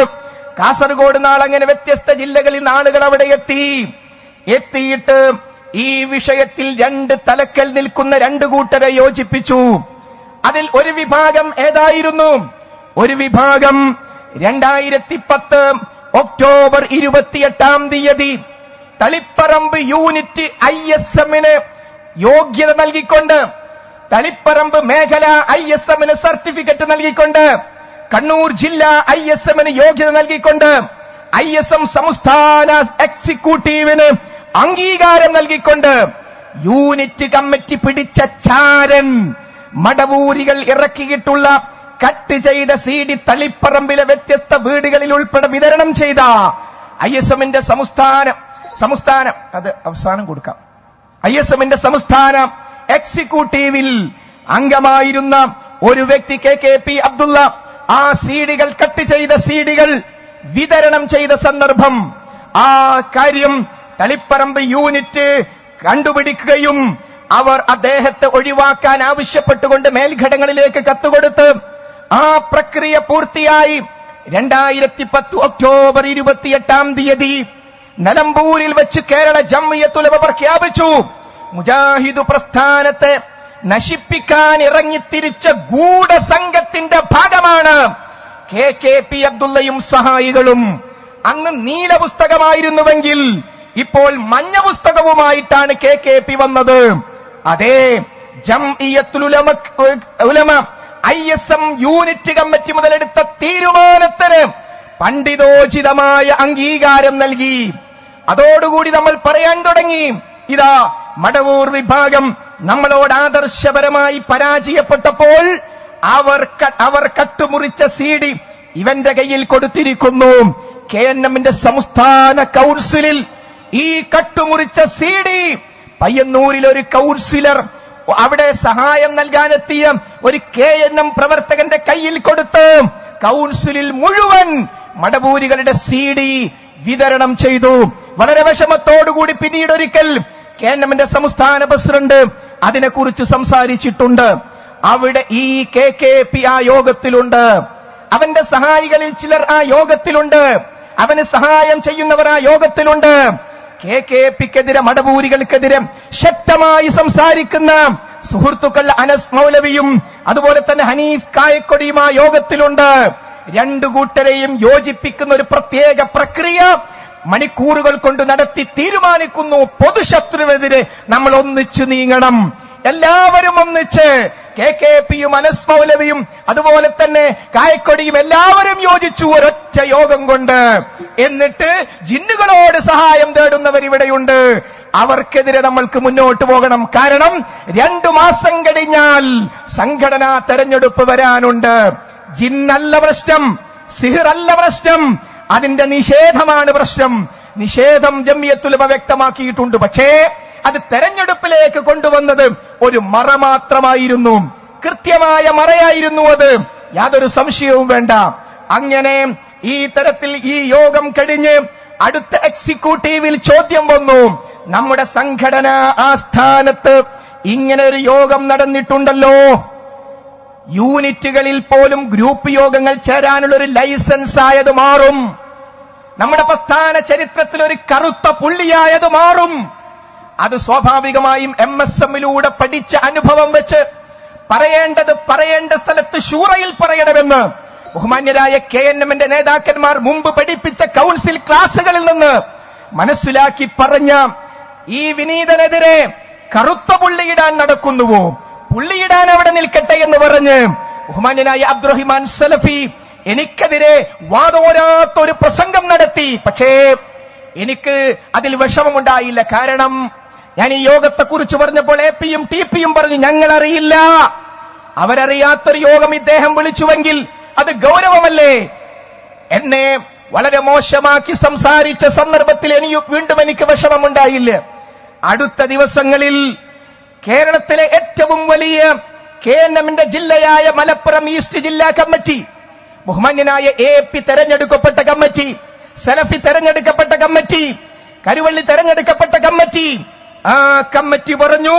കാസർഗോഡ് നിന്നാള്, അങ്ങനെ വ്യത്യസ്ത ജില്ലകളിൽ നിന്ന് ആളുകൾ അവിടെ എത്തിയിട്ട് ഈ വിഷയത്തിൽ 2 തലക്കൽ നിൽക്കുന്ന 2 കൂട്ടരെ യോജിപ്പിച്ചു. അതിൽ ഒരു വിഭാഗം ഏതായിരുന്നു? ഒരു വിഭാഗം 2010 ഒക്ടോബർ 28-ാം തീയതി തളിപ്പറമ്പ് യൂണിറ്റ് ISM-ന് യോഗ്യത നൽകിക്കൊണ്ട്, തളിപ്പറമ്പ് മേഖല ISM-ന് സർട്ടിഫിക്കറ്റ് നൽകിക്കൊണ്ട്, കണ്ണൂർ ജില്ല ISM-ന് യോഗ്യത നൽകിക്കൊണ്ട്, ISM സംസ്ഥാന എക്സിക്യൂട്ടീവിന് അംഗീകാരം നൽകിക്കൊണ്ട് യൂണിറ്റ് കമ്മിറ്റി പിടിച്ച ചാരൻ മടവൂരികൾ ഇറക്കിയിട്ടുള്ള കട്ട് ചെയ്ത CD തളിപ്പറമ്പിലെ വ്യത്യസ്ത വീടുകളിൽ ഉൾപ്പെടെ വിതരണം ചെയ്ത ISM-ന്റെ സംസ്ഥാന അത് അവസാനം കൊടുക്കാം. ISM-ന്റെ സംസ്ഥാന എക്സിക്യൂട്ടീവിൽ അംഗമായിരുന്ന ഒരു വ്യക്തി KKP അബ്ദുള്ള ആ സീഡികൾ, കട്ട് ചെയ്ത സീഡികൾ വിതരണം ചെയ്ത സന്ദർഭം, ആ കാര്യം തളിപ്പറമ്പ് യൂണിറ്റ് കണ്ടുപിടിക്കുകയും അവർ അദ്ദേഹത്തെ ഒഴിവാക്കാൻ ആവശ്യപ്പെട്ടുകൊണ്ട് മേൽഘടകങ്ങളിലേക്ക് കത്തുകൊടുത്ത് ആ പ്രക്രിയ പൂർത്തിയായി 2010 ഒക്ടോബർ 28-ാം തീയതി നിലമ്പൂരിൽ വെച്ച് കേരള ജംഇയ്യത്തുൽ ഉലമ പ്രഖ്യാപിച്ചു, മുജാഹിദ് പ്രസ്ഥാനത്തെ നശിപ്പിക്കാൻ ഇറങ്ങിത്തിരിച്ച ഗൂഢസംഘത്തിന്റെ ഭാഗമാണ് KKP അബ്ദുള്ളയും സഹായികളും. അന്ന് നീല പുസ്തകമായിരുന്നുവെങ്കിൽ ഇപ്പോൾ മഞ്ഞ പുസ്തകവുമായിട്ടാണ് KKP വന്നത്. അതേ, ജംഇയ്യത്തുൽ ഉലമ ISM യൂണിറ്റ് കമ്മിറ്റി മുതലെടുത്ത തീരുമാനത്തിന് പണ്ഡിതോചിതമായ അംഗീകാരം നൽകി. അതോടുകൂടി നമ്മൾ പറയാൻ തുടങ്ങി, ഇതാ മടവൂർ വിഭാഗം നമ്മളോട് ആദർശപരമായി പരാജയപ്പെട്ടപ്പോൾ അവർ കട്ടുമുറിച്ച CD ഇവന്റെ കയ്യിൽ കൊടുത്തിരിക്കുന്നു. KNM-ന്റെ സംസ്ഥാന കൗൺസിലിൽ ഈ കട്ടുമുറിച്ച CD പയ്യന്നൂരിൽ ഒരു കൗൺസിലർ അവിടെ സഹായം നൽകാനെത്തിയ ഒരു KNM പ്രവർത്തകന്റെ കയ്യിൽ കൊടുത്ത് കൗൺസിലിൽ മുഴുവൻ മടവൂരികളുടെ CD വിതരണം ചെയ്തു. വളരെ വിഷമത്തോടുകൂടി പിന്നീടൊരിക്കൽ KNM-ന്റെ സംസ്ഥാന പ്രസിഡന്റ് അതിനെക്കുറിച്ച് സംസാരിച്ചിട്ടുണ്ട്. അവിടെ ഈ KKP ആ യോഗത്തിലുണ്ട്, അവന്റെ സഹായികളിൽ ചിലർ ആ യോഗത്തിലുണ്ട്, അവന് സഹായം ചെയ്യുന്നവർ ആ യോഗത്തിലുണ്ട്. KKPക്കെതിരെ, മടവൂരികൾക്കെതിരെ ശക്തമായി സംസാരിക്കുന്ന സുഹൃത്തുക്കൾ അനസ് മൗലവിയും അതുപോലെ തന്നെ ഹനീഫ് കായക്കൊടിയും ആ യോഗത്തിലുണ്ട്. 2 കൂട്ടരെയും യോജിപ്പിക്കുന്ന ഒരു പ്രത്യേക പ്രക്രിയ മണിക്കൂറുകൾ കൊണ്ട് നടത്തി തീരുമാനിക്കുന്നു, പൊതുശത്രുവിനെതിരെ നമ്മൾ ഒന്നിച്ചു നീങ്ങണം. എല്ലാവരും ഒന്നിച്ച്, KKPയും അനസ് മൗലവിയും അതുപോലെ തന്നെ കായക്കൊടിയും എല്ലാവരും യോജിച്ചു ഒരൊറ്റ യോഗം കൊണ്ട്. എന്നിട്ട് ജിന്നുകളോട് സഹായം തേടുന്നവർ ഇവിടെയുണ്ട്, അവർക്കെതിരെ നമ്മൾക്ക് മുന്നോട്ട് പോകണം. കാരണം 2 മാസം കഴിഞ്ഞാൽ സംഘടനാ തെരഞ്ഞെടുപ്പ് വരാനുണ്ട്. ജിന്നല്ല പ്രശ്നം, സിഹിറല്ല പ്രശ്നം, അതിന്റെ നിഷേധമാണ് പ്രശ്നം. നിഷേധം ജംഇയ്യത്തുൽ ഉലമ വ്യക്തമാക്കിയിട്ടുണ്ട്. പക്ഷേ അത് തെരഞ്ഞെടുപ്പിലേക്ക് കൊണ്ടുവന്നത് ഒരു മറ മാത്രമായിരുന്നു, കൃത്യമായ മറയായിരുന്നു അത്, യാതൊരു സംശയവും വേണ്ട. അങ്ങനെ ഈ തരത്തിൽ ഈ യോഗം കഴിഞ്ഞ് അടുത്ത എക്സിക്യൂട്ടീവിൽ ചോദ്യം വന്നു, നമ്മുടെ സംഘടനാ ആസ്ഥാനത്ത് ഇങ്ങനെ ഒരു യോഗം നടന്നിട്ടുണ്ടല്ലോ, യൂണിറ്റുകളിൽ പോലും ഗ്രൂപ്പ് യോഗങ്ങൾ ചേരാനുള്ള ഒരു ലൈസൻസ് ആയത് മാറും, നമ്മുടെ പ്രസ്ഥാന ചരിത്രത്തിൽ ഒരു കറുത്ത പുള്ളിയായത് മാറും. അത് സ്വാഭാവികമായും MSM-ലൂടെ പഠിച്ച അനുഭവം വെച്ച് പറയേണ്ടത് പറയേണ്ട സ്ഥലത്ത് ശൂറയിൽ പറയണമെന്ന് ബഹുമാന്യരായ KNM-ന്റെ നേതാക്കന്മാർ മുമ്പ് പഠിപ്പിച്ച കൗൺസിൽ ക്ലാസുകളിൽ നിന്ന് മനസ്സിലാക്കി പറഞ്ഞ ഈ വിനീതനെതിരെ കറുത്ത പുള്ളിയിടാൻ നടക്കുന്നുവോ? പുള്ളിയിടാൻ അവിടെ നിൽക്കട്ടെ എന്ന് പറഞ്ഞ് ബഹുമാന്യനായ അബ്ദുറഹിമാൻ സലഫി എനിക്കെതിരെ വാതോരാത്തൊരു പ്രസംഗം നടത്തി. പക്ഷേ എനിക്ക് അതിൽ വിഷമമുണ്ടായില്ല. കാരണം ഞാൻ ഈ യോഗത്തെക്കുറിച്ച് പറഞ്ഞപ്പോൾ AP-യും TP-യും പറഞ്ഞു ഞങ്ങൾ അറിയില്ല. അവരറിയാത്തൊരു യോഗം ഇദ്ദേഹം വിളിച്ചുവെങ്കിൽ അത് ഗൗരവമല്ലേ? എന്നെ വളരെ മോശമാക്കി സംസാരിച്ച സന്ദർഭത്തിൽ വീണ്ടും എനിക്ക് വിഷമമുണ്ടായില്ല. അടുത്ത ദിവസങ്ങളിൽ കേരളത്തിലെ ഏറ്റവും വലിയ KNM-ന്റെ ജില്ലയായ മലപ്പുറം ഈസ്റ്റ് ജില്ലാ കമ്മിറ്റി, ബഹുമാന്യനായ AP തെരഞ്ഞെടുക്കപ്പെട്ട കമ്മിറ്റി, സലഫി തെരഞ്ഞെടുക്കപ്പെട്ട കമ്മിറ്റി, കരുവള്ളി തെരഞ്ഞെടുക്കപ്പെട്ട കമ്മിറ്റി, ആ കമ്മിറ്റി പറഞ്ഞു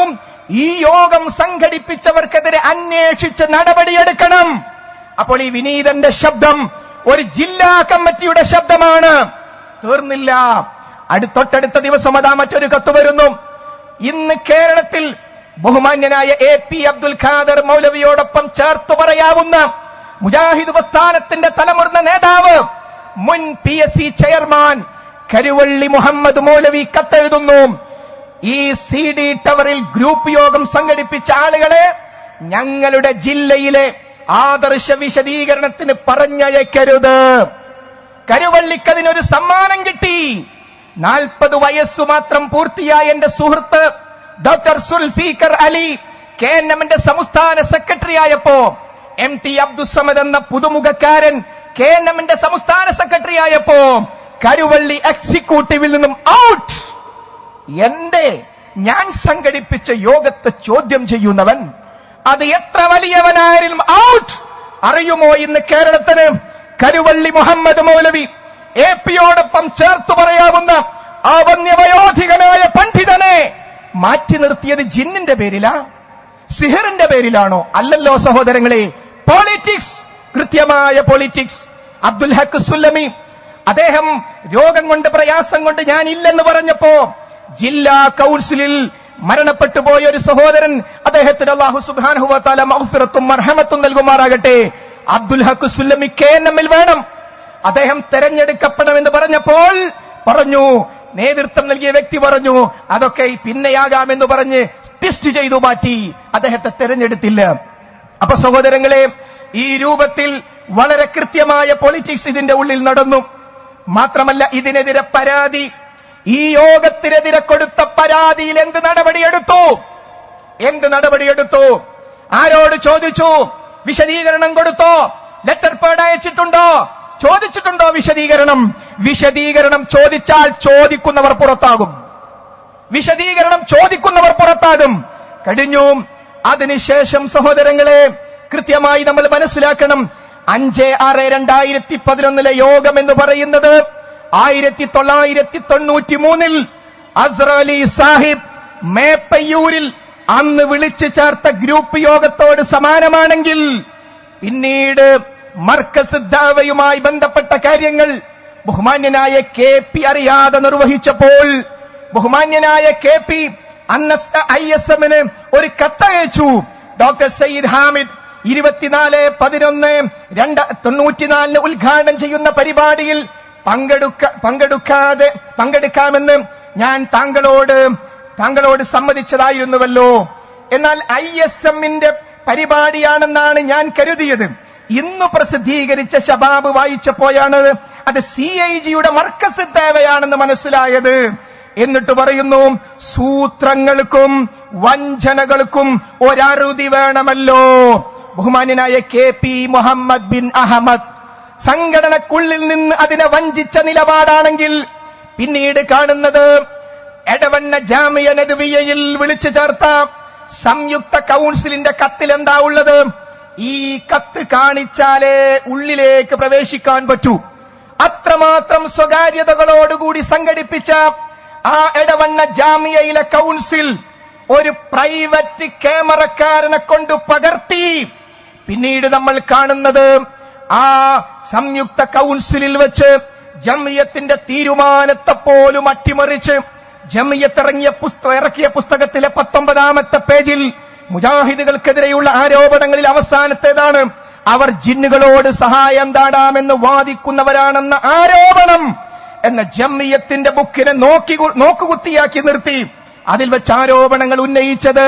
ഈ യോഗം സംഘടിപ്പിച്ചവർക്കെതിരെ അന്വേഷിച്ച് നടപടിയെടുക്കണം. അപ്പോൾ ഈ വിനീതന്റെ ശബ്ദം ഒരു ജില്ലാ കമ്മിറ്റിയുടെ ശബ്ദമാണ്. തീർന്നില്ല. തൊട്ടടുത്ത ദിവസം അതാ മറ്റൊരു കത്ത് വരുന്നു. ഇന്ന് കേരളത്തിൽ ബഹുമാന്യനായ AP അബ്ദുൽ ഖാദർ മൗലവിയോടൊപ്പം ചേർത്ത് പറയാവുന്ന മുജാഹിദ് പ്രസ്ഥാനത്തിന്റെ തലമുതിർന്ന നേതാവ്, മുൻ PSC ചെയർമാൻ കരുവള്ളി മുഹമ്മദ് മൗലവി കത്തെഴുതുന്നു. ഈ CD ടവറിൽ ഗ്രൂപ്പ് യോഗം സംഘടിപ്പിച്ച ആളുകളെ ഞങ്ങളുടെ ജില്ലയിലെ ആദർശ വിശദീകരണത്തിന് പറഞ്ഞയക്കരുത്. കരുവള്ളിക്കതിനൊരു സമ്മാനം കിട്ടി. 40 വയസ്സു മാത്രം പൂർത്തിയായ എന്റെ സുഹൃത്ത് ഡോക്ടർ സുൽഫീഖർ അലി KNM-ന്റെ സംസ്ഥാന സെക്രട്ടറി ആയപ്പോ, MT അബ്ദുസ്സമദ് എന്ന പുതുമുഖക്കാരൻ KNM-ന്റെ സംസ്ഥാന സെക്രട്ടറി ആയപ്പോ കരുവള്ളി എക്സിക്യൂട്ടീവിൽ നിന്നും ഔട്ട്. ഞാൻ സംഘടിപ്പിച്ച യോഗത്തെ ചോദ്യം ചെയ്യുന്നവൻ, അത് എത്ര വലിയവനായാലും ഔട്ട്. അറിയുമോ ഇന്ന് കേരളത്തിന് കരുവള്ളി മുഹമ്മദ് മൗലവി AP-യോടൊപ്പം ചേർത്ത് പറയാവുന്ന ആ വന്യവയോധികനായ പണ്ഡിതനെ മാറ്റി നിർത്തിയത് ജിന്നിന്റെ പേരിലാ, സിഹറിന്റെ പേരിലാണോ? അല്ലല്ലോ സഹോദരങ്ങളെ. പൊളിറ്റിക്സ്, കൃത്യമായ പൊളിറ്റിക്സ്. അബ്ദുൽ ഹക്ക് സുല്ലമി അദ്ദേഹം രോഗം കൊണ്ട് പ്രയാസം കൊണ്ട് ഞാൻ ഇല്ലെന്ന് പറഞ്ഞപ്പോ ജില്ലാ കൗൺസിലിൽ മരണപ്പെട്ടു പോയ ഒരു സഹോദരൻ, അദ്ദേഹത്തിന് അല്ലാഹു സുബ്ഹാനഹു വ തആല മഗ്ഫിറത്തും മർഹമത്തും നൽകുമാറാകട്ടെ, അബ്ദുൽ ഹക്ക് സുല്ലമി KNM-ൽ വേണം, അദ്ദേഹം തെരഞ്ഞെടുക്കണമെന്ന് പറഞ്ഞപ്പോൾ പറഞ്ഞു, നേതൃത്വം നൽകിയ വ്യക്തി പറഞ്ഞു അതൊക്കെ പിന്നെയാകാമെന്ന് പറഞ്ഞ് ടെസ്റ്റ് ചെയ്തു മാറ്റി, അദ്ദേഹത്തെ തെരഞ്ഞെടുത്തില്ല. അപ്പൊ സഹോദരങ്ങളെ, ഈ രൂപത്തിൽ വളരെ കൃത്യമായ പൊളിറ്റിക്സ് ഇതിന്റെ ഉള്ളിൽ നടന്നു. മാത്രമല്ല ഇതിനെതിരെ പരാതി, ഈ യോഗത്തിനെതിരെ കൊടുത്ത പരാതിയിൽ എന്ത് നടപടിയെടുത്തു? ആരോട് ചോദിച്ചു? വിശദീകരണം കൊടുത്തോ? ലെറ്റർ പേഡ് അയച്ചിട്ടുണ്ടോ? ചോദിച്ചിട്ടുണ്ടോ വിശദീകരണം ചോദിച്ചാൽ ചോദിക്കുന്നവർ പുറത്താകും. കഴിഞ്ഞു. അതിനുശേഷം സഹോദരങ്ങളെ കൃത്യമായി നമ്മൾ മനസ്സിലാക്കണം, 5/6/2011 യോഗം എന്ന് പറയുന്നത് 1993 അസ്റലി സാഹിബ് മേപ്പയ്യൂരിൽ അന്ന് വിളിച്ചു ചേർത്ത ഗ്രൂപ്പ് യോഗത്തോട് സമാനമാണെങ്കിൽ പിന്നീട് മർക്കസ് ദഅവയുമായി ബന്ധപ്പെട്ട കാര്യങ്ങൾ ബഹുമാന്യനായ KP അറിയാതെ നിർവഹിച്ചപ്പോൾ ബഹുമാന്യനായ KP ISM-ന് ഒരു കത്തയച്ചു. ഡോക്ടർ സയ്യിദ് ഹാമിദ് 24/11/94 ഉദ്ഘാടനം ചെയ്യുന്ന പരിപാടിയിൽ പങ്കെടുക്കാമെന്ന് ഞാൻ താങ്കളോട് സമ്മതിച്ചതായിരുന്നുവല്ലോ. എന്നാൽ ISM-ന്റെ പരിപാടിയാണെന്നാണ് ഞാൻ കരുതിയത്. ഇന്ന് പ്രസിദ്ധീകരിച്ച ശബാബ് വായിച്ചപ്പോഴാണ് അത് CIG-യുടെ മർക്കസ് ദഅവയാണെന്ന് മനസ്സിലായത്. എന്നിട്ട് പറയുന്നു, സൂത്രങ്ങൾക്കും വഞ്ചനകൾക്കും ഒരറുതി വേണമല്ലോ. ബഹുമാന്യനായ KP മുഹമ്മദ് ബിൻ അഹമ്മദ് സംഘടനക്കുള്ളിൽ നിന്ന് അതിനെ വഞ്ചിച്ച നിലപാടാണെങ്കിൽ പിന്നീട് കാണുന്നത് എടവണ്ണ ജാമിയ നദ്വിയയിൽ വിളിച്ചു ചേർത്ത സംയുക്ത കൗൺസിലിന്റെ കത്തിൽ എന്താ ഉള്ളത്? ഈ കത്ത് കാണിച്ചാലേ ഉള്ളിലേക്ക് പ്രവേശിക്കാൻ പറ്റൂ. അത്രമാത്രം സ്വകാര്യതകളോടുകൂടി സംഘടിപ്പിച്ച ആ എടവണ്ണ ജാമിയയിലെ കൗൺസിൽ ഒരു പ്രൈവറ്റ് ക്യാമറക്കാരനെ കൊണ്ട് പകർത്തി. പിന്നീട് നമ്മൾ കാണുന്നത് ആ സംയുക്ത കൗൺസിലിൽ വെച്ച് ജമിയത്തിന്റെ തീരുമാനത്തെ പോലും അട്ടിമറിച്ച് ജമിയത്ത് ഇറക്കിയ പുസ്തകത്തിലെ 19ാമത്തെ പേജിൽ മുജാഹിദുകൾക്കെതിരെയുള്ള ആരോപണങ്ങളിൽ അവസാനത്തേതാണ്, അവർ ജിന്നുകളോട് സഹായം തേടാമെന്ന് വാദിക്കുന്നവരാണെന്ന ആരോപണം എന്ന ജംഇയ്യത്തിന്റെ ബുക്കിനെ നോക്കുകുത്തിയാക്കി നിർത്തി അതിൽ വെച്ച് ആരോപണങ്ങൾ ഉന്നയിച്ചത്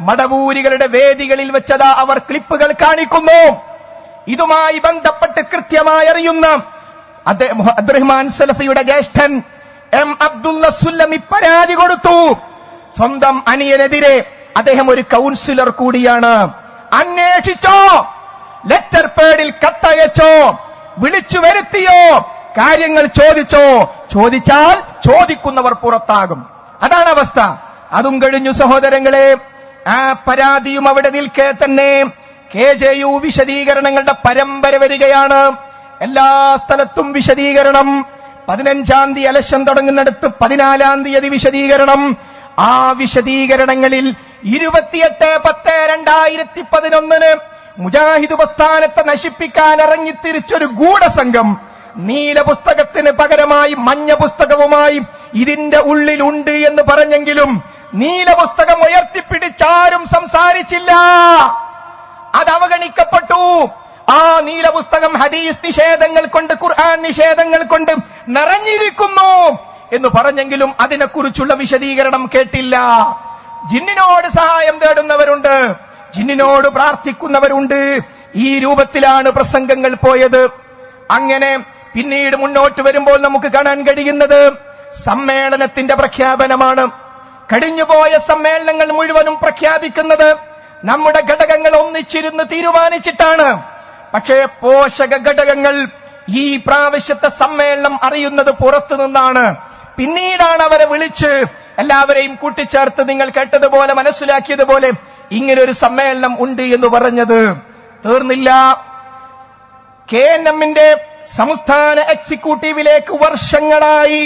മടവൂരികളുടെ വേദികളിൽ വെച്ചതാ അവർ ക്ലിപ്പുകൾ കാണിക്കുന്നു. ഇതുമായി ബന്ധപ്പെട്ട് കൃത്യമായി അറിയുന്ന അബ്ദുറഹ്മാൻ സലഫിയുടെ ജ്യേഷ്ഠൻ എം അബ്ദുള്ള സുല്ലമി പരാതി കൊടുത്തു. സ്വന്തം അനിയനെതിരെ അദ്ദേഹം ഒരു കൗൺസിലർ കൂടിയാണ്. അന്വേഷിച്ചോ, ലെറ്റർ പേഡിൽ കത്തയച്ചോ, വിളിച്ചു വരുത്തിയോ, കാര്യങ്ങൾ ചോദിച്ചോ? ചോദിച്ചാൽ ചോദിക്കുന്നവർ പുറത്താകും. അതാണ് അവസ്ഥ. അതും കഴിഞ്ഞു സഹോദരങ്ങളെ. ആ പരാതിയും അവിടെ നിൽക്കെ തന്നെ KJU വിശദീകരണങ്ങളുടെ പരമ്പര വരികയാണ്. എല്ലാ സ്ഥലത്തും വിശദീകരണം. 15-ാം തീയതി ഇലക്ഷൻ തുടങ്ങുന്നിടത്ത് 14-ാം തീയതി വിശദീകരണം. ആ വിശദീകരണങ്ങളിൽ 28/10/2011 മുജാഹിദ് പ്രസ്ഥാനത്തെ നശിപ്പിക്കാൻ ഇറങ്ങിത്തിരിച്ചൊരു ഗൂഢസംഘം നീല പുസ്തകത്തിന് പകരമായി മഞ്ഞ പുസ്തകവുമായി ഇതിന്റെ ഉള്ളിലുണ്ട് എന്ന് പറഞ്ഞെങ്കിലും നീല പുസ്തകം ഉയർത്തിപ്പിടിച്ചാരും സംസാരിച്ചില്ല. അത് അവഗണിക്കപ്പെട്ടു. ആ നീല പുസ്തകം ഹദീസ് നിഷേധങ്ങൾ കൊണ്ട്, ഖുർആൻ നിഷേധങ്ങൾ കൊണ്ട് നിറഞ്ഞിരിക്കുന്നു എന്ന് പറഞ്ഞെങ്കിലും അതിനെക്കുറിച്ചുള്ള വിശദീകരണം കേട്ടില്ല. ജിന്നിനോട് സഹായം തേടുന്നവരുണ്ട്, ജിന്നിനോട് പ്രാർത്ഥിക്കുന്നവരുണ്ട്. ഈ രൂപത്തിലാണ് പ്രസംഗങ്ങൾ പോയത്. അങ്ങനെ പിന്നീട് മുന്നോട്ട് വരുമ്പോൾ നമുക്ക് കാണാൻ കഴിയുന്നത് സമ്മേളനത്തിന്റെ പ്രഖ്യാപനമാണ്. കഴിഞ്ഞുപോയ സമ്മേളനങ്ങൾ മുഴുവനും പ്രഖ്യാപിക്കുന്നത് നമ്മുടെ ഘടകങ്ങൾ ഒന്നിച്ചിരുന്ന് തീരുമാനിച്ചിട്ടാണ്. പക്ഷേ പോഷക ഘടകങ്ങൾ ഈ പ്രാവശ്യത്തെ സമ്മേളനം അറിയുന്നത് പുറത്തു നിന്നാണ്. പിന്നീടാണ് അവരെ വിളിച്ച് എല്ലാവരെയും കൂട്ടിച്ചേർത്ത് നിങ്ങൾ കേട്ടതുപോലെ മനസ്സിലാക്കിയതുപോലെ ഇങ്ങനൊരു സമ്മേളനം ഉണ്ട് എന്ന് പറഞ്ഞത്. തീർന്നില്ല. KNM-ന്റെ സംസ്ഥാന എക്സിക്യൂട്ടീവിലേക്ക് വർഷങ്ങളായി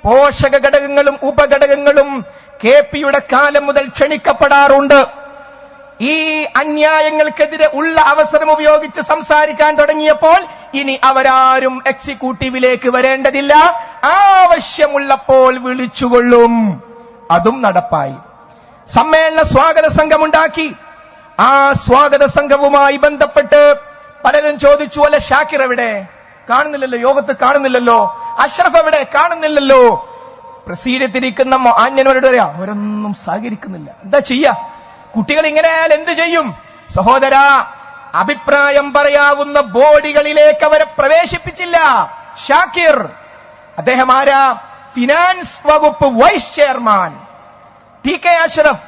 പോഷക ഘടകങ്ങളും ഉപഘടകങ്ങളും KP-യുടെ കാലം മുതൽ ക്ഷണിക്കപ്പെടാറുണ്ട്. ഈ അന്യായങ്ങൾക്കെതിരെ ഉള്ള അവസരം ഉപയോഗിച്ച് സംസാരിക്കാൻ തുടങ്ങിയപ്പോൾ ഇനി അവരാരും എക്സിക്യൂട്ടീവിലേക്ക് വരേണ്ടതില്ല, ആവശ്യമുള്ളപ്പോൾ വിളിച്ചുകൊള്ളും. അതും നടപ്പായി. സമ്മേളന സ്വാഗത സംഘമുണ്ടാക്കി. ആ സ്വാഗത സംഘവുമായി ബന്ധപ്പെട്ട് പലരും ചോദിച്ചു, അല്ല ഷാക്കിർ എവിടെ? കാണുന്നില്ലല്ലോ, യോഗത്ത് കാണുന്നില്ലല്ലോ. അഷ്റഫ് എവിടെ? കാണുന്നില്ലല്ലോ. പ്രസീഡത്തിരിക്കുന്ന മാന്യന്മാരോട് പറയാ, അവരൊന്നും സഹകരിക്കുന്നില്ല. എന്താ ചെയ്യാ? കുട്ടികൾ ഇങ്ങനെ ആയാൽ എന്ത് ചെയ്യും? സഹോദരാ, അഭിപ്രായം പറയാവുന്ന ബോഡികളിലേക്ക് അവരെ പ്രവേശിപ്പിച്ചില്ല. ഷാക്കിർ അദ്ദേഹം ആരാ? ഫിനാൻസ് വകുപ്പ് vice chairman. TK Ashraf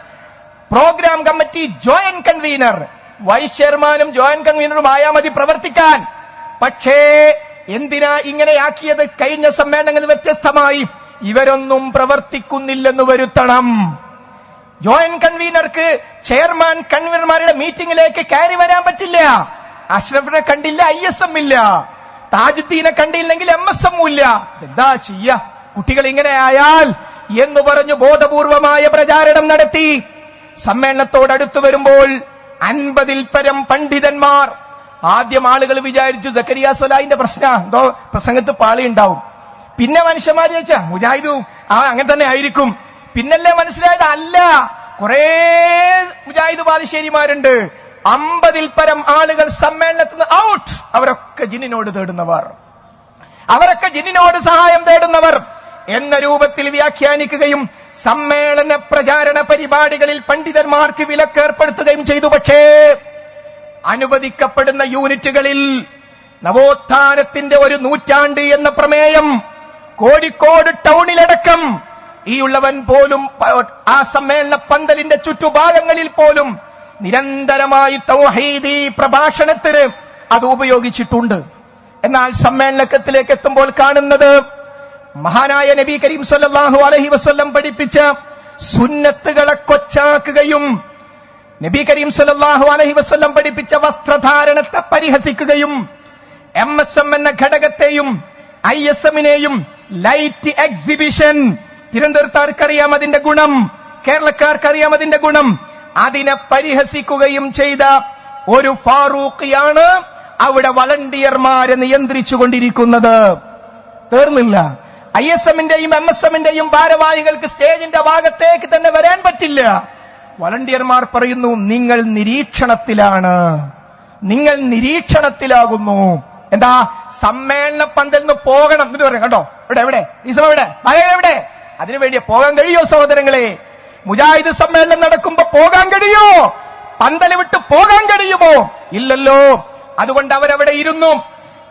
programme committee joint convener. വൈസ് ചെയർമാനും ജോയിന്റ് കൺവീനറും ആയാൽ മതി പ്രവർത്തിക്കാൻ. പക്ഷേ എന്തിനാ ഇങ്ങനെയാക്കിയത്? കഴിഞ്ഞ സമ്മേളനങ്ങളിൽ വ്യത്യസ്തമായി ഇവരൊന്നും പ്രവർത്തിക്കുന്നില്ലെന്ന് വരുത്തണം. ജോയിന്റ് കൺവീനർക്ക് ചെയർമാൻ കൺവീനർമാരുടെ മീറ്റിംഗിലേക്ക് കയറി വരാൻ പറ്റില്ല. അഷ്റഫിനെ കണ്ടില്ല, ISM ഇല്ല. താജുദ്ദീനെ കണ്ടില്ലെങ്കിൽ MSM ഇല്ല. എന്താ ചെയ്യാ? കുട്ടികൾ ഇങ്ങനെ ആയാൽ എന്ന് പറഞ്ഞു ബോധപൂർവമായ പ്രചാരണം നടത്തി. സമ്മേളനത്തോടടുത്തു വരുമ്പോൾ 50-ൽ പരം പണ്ഡിതന്മാർ. ആദ്യം ആളുകൾ വിചാരിച്ചു സക്കരിയ സ്വലാഹിന്റെ പ്രശ്നം എന്തോ പ്രസംഗത്ത് പാളി ഉണ്ടാവും. പിന്നെ മനുഷ്യന്മാർ വെച്ചാ മുജാഹിദു അങ്ങനെ തന്നെ ആയിരിക്കും. പിന്നല്ലേ മനസ്സിലായത് അല്ല, കുറെ മുജാഹിദ് ബാലുശ്ശേരിമാരുണ്ട്. 50-ൽ പരം ആളുകൾ സമ്മേളനത്തിൽ നിന്ന് ഔട്ട്. അവരൊക്കെ ജിന്നിനോട് തേടുന്നവർ, അവരൊക്കെ ജിന്നിനോട് സഹായം തേടുന്നവർ എന്ന രൂപത്തിൽ വ്യാഖ്യാനിക്കുകയും സമ്മേളന പ്രചാരണ പരിപാടികളിൽ പണ്ഡിതന്മാർക്ക് വിലക്കേർപ്പെടുത്തുകയും ചെയ്തു. പക്ഷേ അനുവദിക്കപ്പെടുന്ന യൂണിറ്റുകളിൽ നവോത്ഥാനത്തിന്റെ ഒരു നൂറ്റാണ്ട് എന്ന പ്രമേയം കോഴിക്കോട് ടൗണിലടക്കം ഈ ഉള്ളവൻ പോലും ആ സമ്മേളന പന്തലിന്റെ ചുറ്റുഭാഗങ്ങളിൽ പോലും നിരന്തരമായി തൗഹീദി പ്രഭാഷണത്തിന് അത് ഉപയോഗിച്ചിട്ടുണ്ട്. എന്നാൽ സമ്മേളനത്തിലേക്ക് എത്തുമ്പോൾ കാണുന്നത് മഹാനായ നബി കരീം സല്ലല്ലാഹു അലൈഹി വസല്ലം പഠിപ്പിച്ച സുന്നത്തുകളെ കൊച്ചാക്കുകയും നബി കരീം സല്ലല്ലാഹു അലൈഹി വസല്ലം പഠിപ്പിച്ച വസ്ത്രധാരണത്തെ പരിഹസിക്കുകയും MSM എന്ന ഘടകത്തെയും ISM-നെയും ലൈറ്റ് എക്സിബിഷൻ, തിരുവനന്തപുരത്താർക്കറിയാം അതിന്റെ ഗുണം, കേരളക്കാർക്കറിയാം അതിന്റെ ഗുണം, അതിനെ പരിഹസിക്കുകയും ചെയ്ത ഒരു ഫാറൂഖിയാണ് അവിടെ വളണ്ടിയർമാരെ നിയന്ത്രിച്ചുകൊണ്ടിരിക്കുന്നത്. തീർന്നില്ല. ISM-ന്റെയും MSM-ന്റെയും ഭാരവാഹികൾക്ക് സ്റ്റേജിന്റെ ഭാഗത്തേക്ക് തന്നെ വരാൻ പറ്റില്ല. വളണ്ടിയർമാർ പറയുന്നു, നിങ്ങൾ നിരീക്ഷണത്തിലാകുന്നു. എന്താ? സമ്മേളന പന്തൽ നിന്ന് പോകണം എന്നിട്ട് പറയും. കണ്ടോ, എവിടെ എവിടെ അതിനുവേണ്ടി പോകാൻ കഴിയോ സഹോദരങ്ങളെ? മുജാഹിദ് സമ്മേളനം നടക്കുമ്പോ പോകാൻ കഴിയോ? പന്തൽ വിട്ട് പോകാൻ കഴിയുമോ? ഇല്ലല്ലോ. അതുകൊണ്ട് അവരവിടെ ഇരുന്നു.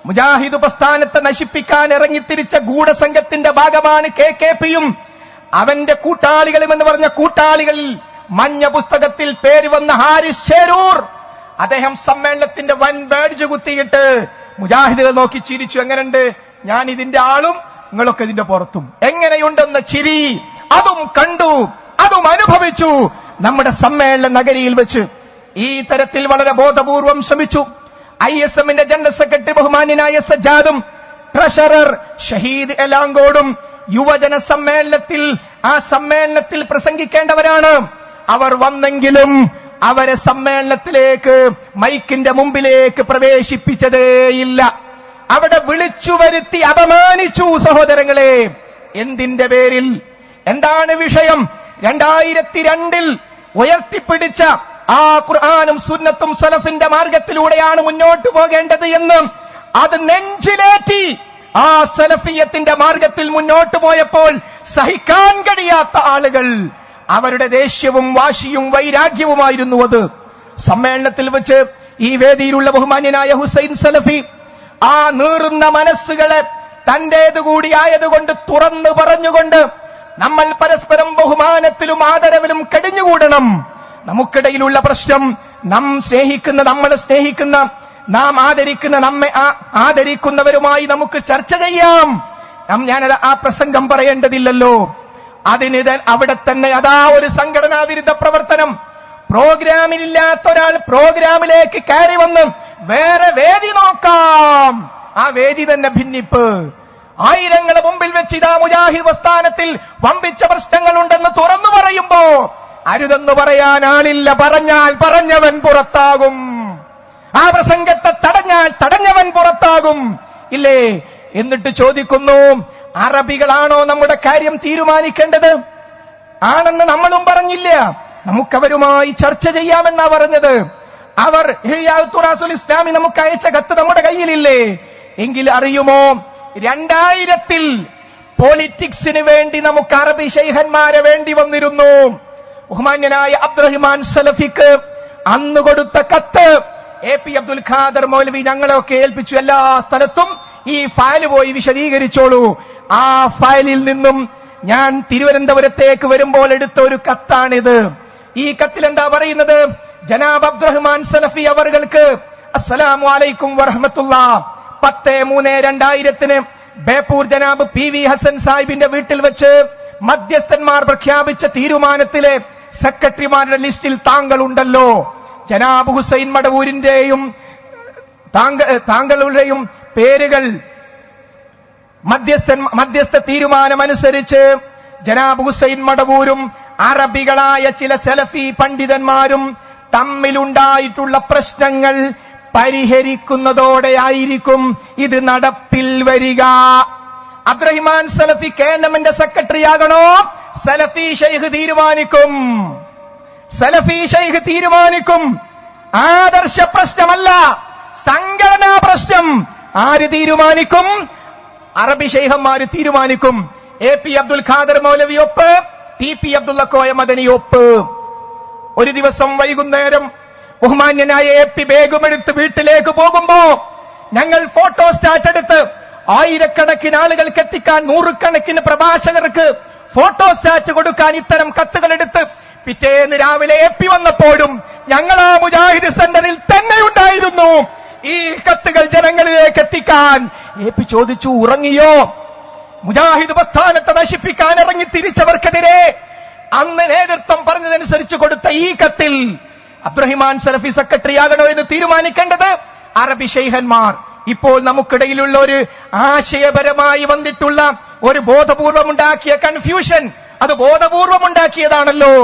മുജാഹിദ് പ്രസ്ഥാനത്തെ നശിപ്പിക്കാൻ ഇറങ്ങിത്തിരിച്ച ഗൂഢസംഘത്തിന്റെ ഭാഗമാണ് KKPയും അവന്റെ കൂട്ടാളികളും എന്ന് പറഞ്ഞ കൂട്ടാളികളിൽ മഞ്ഞ പുസ്തകത്തിൽ പേര് വന്ന ഹാരിസ് ഷേരൂർ. അദ്ദേഹം സമ്മേളനത്തിന്റെ വൻ ബാഡ്ജ് കുത്തിയിട്ട് മുജാഹിദുകൾ നോക്കി ചിരിച്ചു. എങ്ങനെയുണ്ട്? ഞാൻ ഇതിന്റെ ആളും നിങ്ങളൊക്കെ ഇതിന്റെ പുറത്തും. എങ്ങനെയുണ്ടെന്ന ചിരി അതും കണ്ടു, അതും അനുഭവിച്ചു നമ്മുടെ സമ്മേളന നഗരിയിൽ വെച്ച്. ഈ തരത്തിൽ വളരെ ബോധപൂർവം ശ്രമിച്ചു. ISMന്റെ ജനറൽ സെക്രട്ടറി ബഹുമാന്യനായ സജ്ജാദും ട്രഷറർ ഷഹീദ് എലാങ്കോടും യുവജന സമ്മേളനത്തിൽ പ്രസംഗിക്കേണ്ടവരാണ്. അവർ വന്നെങ്കിലും അവരെ സമ്മേളനത്തിലേക്ക് മൈക്കിന്റെ മുമ്പിലേക്ക് പ്രവേശിപ്പിച്ചതേയില്ല. അവിടെ വിളിച്ചു വരുത്തി അപമാനിച്ചു സഹോദരങ്ങളെ. എന്തിന്റെ പേരിൽ? എന്താണ് വിഷയം? 2002 ഉയർത്തിപ്പിടിച്ച ആ ഖുർആനും സുന്നത്തും സലഫിന്റെ മാർഗത്തിലൂടെയാണ് മുന്നോട്ട് പോകേണ്ടത് എന്ന് അത് നെഞ്ചിലേറ്റി ആ സലഫിയത്തിന്റെ മാർഗത്തിൽ മുന്നോട്ട് പോയപ്പോൾ സഹിക്കാൻ കഴിയാത്ത ആളുകൾ, അവരുടെ ദേഷ്യവും വാശിയും വൈരാഗ്യവുമായിരുന്നു അത്. സമ്മേളനത്തിൽ വെച്ച് ഈ വേദിയിലുള്ള ബഹുമാന്യനായ ഹുസൈൻ സലഫി ആ നീറുന്ന മനസ്സുകളെ തന്റേതുകൂടിയായതുകൊണ്ട് തുറന്നു പറഞ്ഞുകൊണ്ട് നമ്മൾ പരസ്പരം ബഹുമാനത്തിലും ആദരവിലും കടിഞ്ഞുകൂടണം. നമുക്കിടയിലുള്ള പ്രശ്നം നമ്മളെ സ്നേഹിക്കുന്ന നാം ആദരിക്കുന്ന നമ്മെ ആദരിക്കുന്നവരുമായി നമുക്ക് ചർച്ച ചെയ്യാം. ഞാനത് ആ പ്രസംഗം പറയേണ്ടതില്ലല്ലോ. അതിന് അവിടെ തന്നെ അതാ ഒരു സംഘടനാ വിരുദ്ധ പ്രവർത്തനം. പ്രോഗ്രാമിലില്ലാത്ത ഒരാൾ പ്രോഗ്രാമിലേക്ക് കയറി വന്ന് വേറെ വേദി നോക്കാം, ആ വേദി തന്നെ ഭിന്നിപ്പ്. ആയിരങ്ങളെ മുമ്പിൽ വെച്ച് ഇതാ മുജാഹിദ് പ്രസ്ഥാനത്തിൽ വമ്പിച്ച പ്രശ്നങ്ങളുണ്ടെന്ന് തുറന്നു പറയുമ്പോ അരുതെന്ന് പറയാൻ ആളില്ല. പറഞ്ഞാൽ പറഞ്ഞവൻ പുറത്താകും. ആ പ്രസംഗത്തെ തടഞ്ഞവൻ പുറത്താകും. ഇല്ലേ? എന്നിട്ട് ചോദിക്കുന്നു, അറബികളാണോ നമ്മുടെ കാര്യം തീരുമാനിക്കേണ്ടത്? ആണെന്ന് നമ്മളും പറഞ്ഞില്ല. നമുക്കവരുമായി ചർച്ച ചെയ്യാമെന്നാ പറഞ്ഞത്. അവർ ഇഹ്യാഉത്തുറാസുൽ ഇസ്ലാമി നമുക്ക് അയച്ച കത്ത് നമ്മുടെ കയ്യിലില്ലേ? എങ്കിൽ അറിയുമോ, 2000 പൊളിറ്റിക്സിന് വേണ്ടി നമുക്ക് അറബി ശൈഖന്മാരെ വേണ്ടി വന്നിരുന്നു. ബഹുമാന്യനായ അബ്ദുറഹിമാൻ സലഫിക്ക് അന്ന് കൊടുത്ത കത്ത് AP അബ്ദുൽ ഖാദർ മൗലവി ഞങ്ങളെയൊക്കെ ഏൽപ്പിച്ചു. എല്ലാ സ്ഥലത്തും ഈ ഫയൽ പോയി വിശദീകരിച്ചോളൂ. ആ ഫയലിൽ നിന്നും ഞാൻ തിരുവനന്തപുരത്തേക്ക് വരുമ്പോൾ എടുത്ത ഒരു കത്താണിത്. ഈ കത്തിൽ എന്താ പറയുന്നത്? ജനാബ് അബ്ദുറഹ്മാൻ സലഫി അവർക്ക് അസ്സലാമു അലൈക്കും വറഹ്മത്തുള്ളാഹ്. 10/3/2000 ബേപ്പൂർ ജനാബ് PV ഹസൻ സാഹിബിന്റെ വീട്ടിൽ വെച്ച് മധ്യസ്ഥന്മാർ പ്രഖ്യാപിച്ച തീരുമാനത്തിലെ സെക്രട്ടറിമാരുടെ ലിസ്റ്റിൽ താങ്കൾ ഉണ്ടല്ലോ. ജനാബ് ഹുസൈൻ മടവൂരിന്റെയും താങ്കളുടെയും പേരുകൾ മധ്യസ്ഥ തീരുമാനമനുസരിച്ച് ജനാബ് ഹുസൈൻ മടവൂരും അറബികളായ ചില സലഫി പണ്ഡിതന്മാരും തമ്മിലുണ്ടായിട്ടുള്ള പ്രശ്നങ്ങൾ പരിഹരിക്കുന്നതോടെയായിരിക്കും ഇത് നടപ്പിൽ വരിക. അബ്ദുറഹിമാൻ സലഫി കേന്ദ്രമന്റെ സെക്രട്ടറി ആകണോ? സലഫി ഷെയ്ഖ് തീരുമാനിക്കും. ആദർശ പ്രശ്നമല്ല, സംഘടനാ പ്രശ്നം. ആര് തീരുമാനിക്കും? അറബി ഷെയ്ഖന്മാര് തീരുമാനിക്കും. AP അബ്ദുൽ ഖാദർ മൗലവി ഒപ്പ്, TP അബ്ദുള്ള കോയ മദനി ഒപ്പ്. ഒരു ദിവസം വൈകുന്നേരം ബഹുമാന്യനായ AP ബേഗുമെടുത്ത് വീട്ടിലേക്ക് പോകുമ്പോ ഞങ്ങൾ ഫോട്ടോ സ്റ്റാറ്റ് എടുത്ത് ആയിരക്കണക്കിന് ആളുകൾക്ക് എത്തിക്കാൻ, നൂറുകണക്കിന് പ്രഭാഷകർക്ക് ഫോട്ടോ സ്റ്റാറ്റ് കൊടുക്കാൻ ഇത്തരം കത്തുകൾ എടുത്ത് പിറ്റേന്ന് രാവിലെ AP വന്നപ്പോഴും ഞങ്ങൾ ആ മുജാഹിദ് സെന്ററിൽ തന്നെ ഉണ്ടായിരുന്നു ഈ കത്തുകൾ ജനങ്ങളിലേക്ക് എത്തിക്കാൻ. AP ചോദിച്ചു, ഉറങ്ങിയോ? മുജാഹിദ് പ്രസ്ഥാനത്തെ നശിപ്പിക്കാൻ ഇറങ്ങി തിരിച്ചവർക്കെതിരെ അന്ന് നേതൃത്വം പറഞ്ഞതനുസരിച്ച് കൊടുത്ത ഈ കത്തിൽ അബ്ദുറഹിമാൻ സലഫി സെക്രട്ടറി ആകണോ എന്ന് തീരുമാനിക്കേണ്ടത് അറബി ശൈഖന്മാർ. ഇപ്പോൾ നമുക്കിടയിലുള്ള ഒരു ആശയപരമായി വന്നിട്ടുള്ള ഒരു ബോധപൂർവമുണ്ടാക്കിയ കൺഫ്യൂഷൻ, അത് ബോധപൂർവമുണ്ടാക്കിയതാണല്ലോ.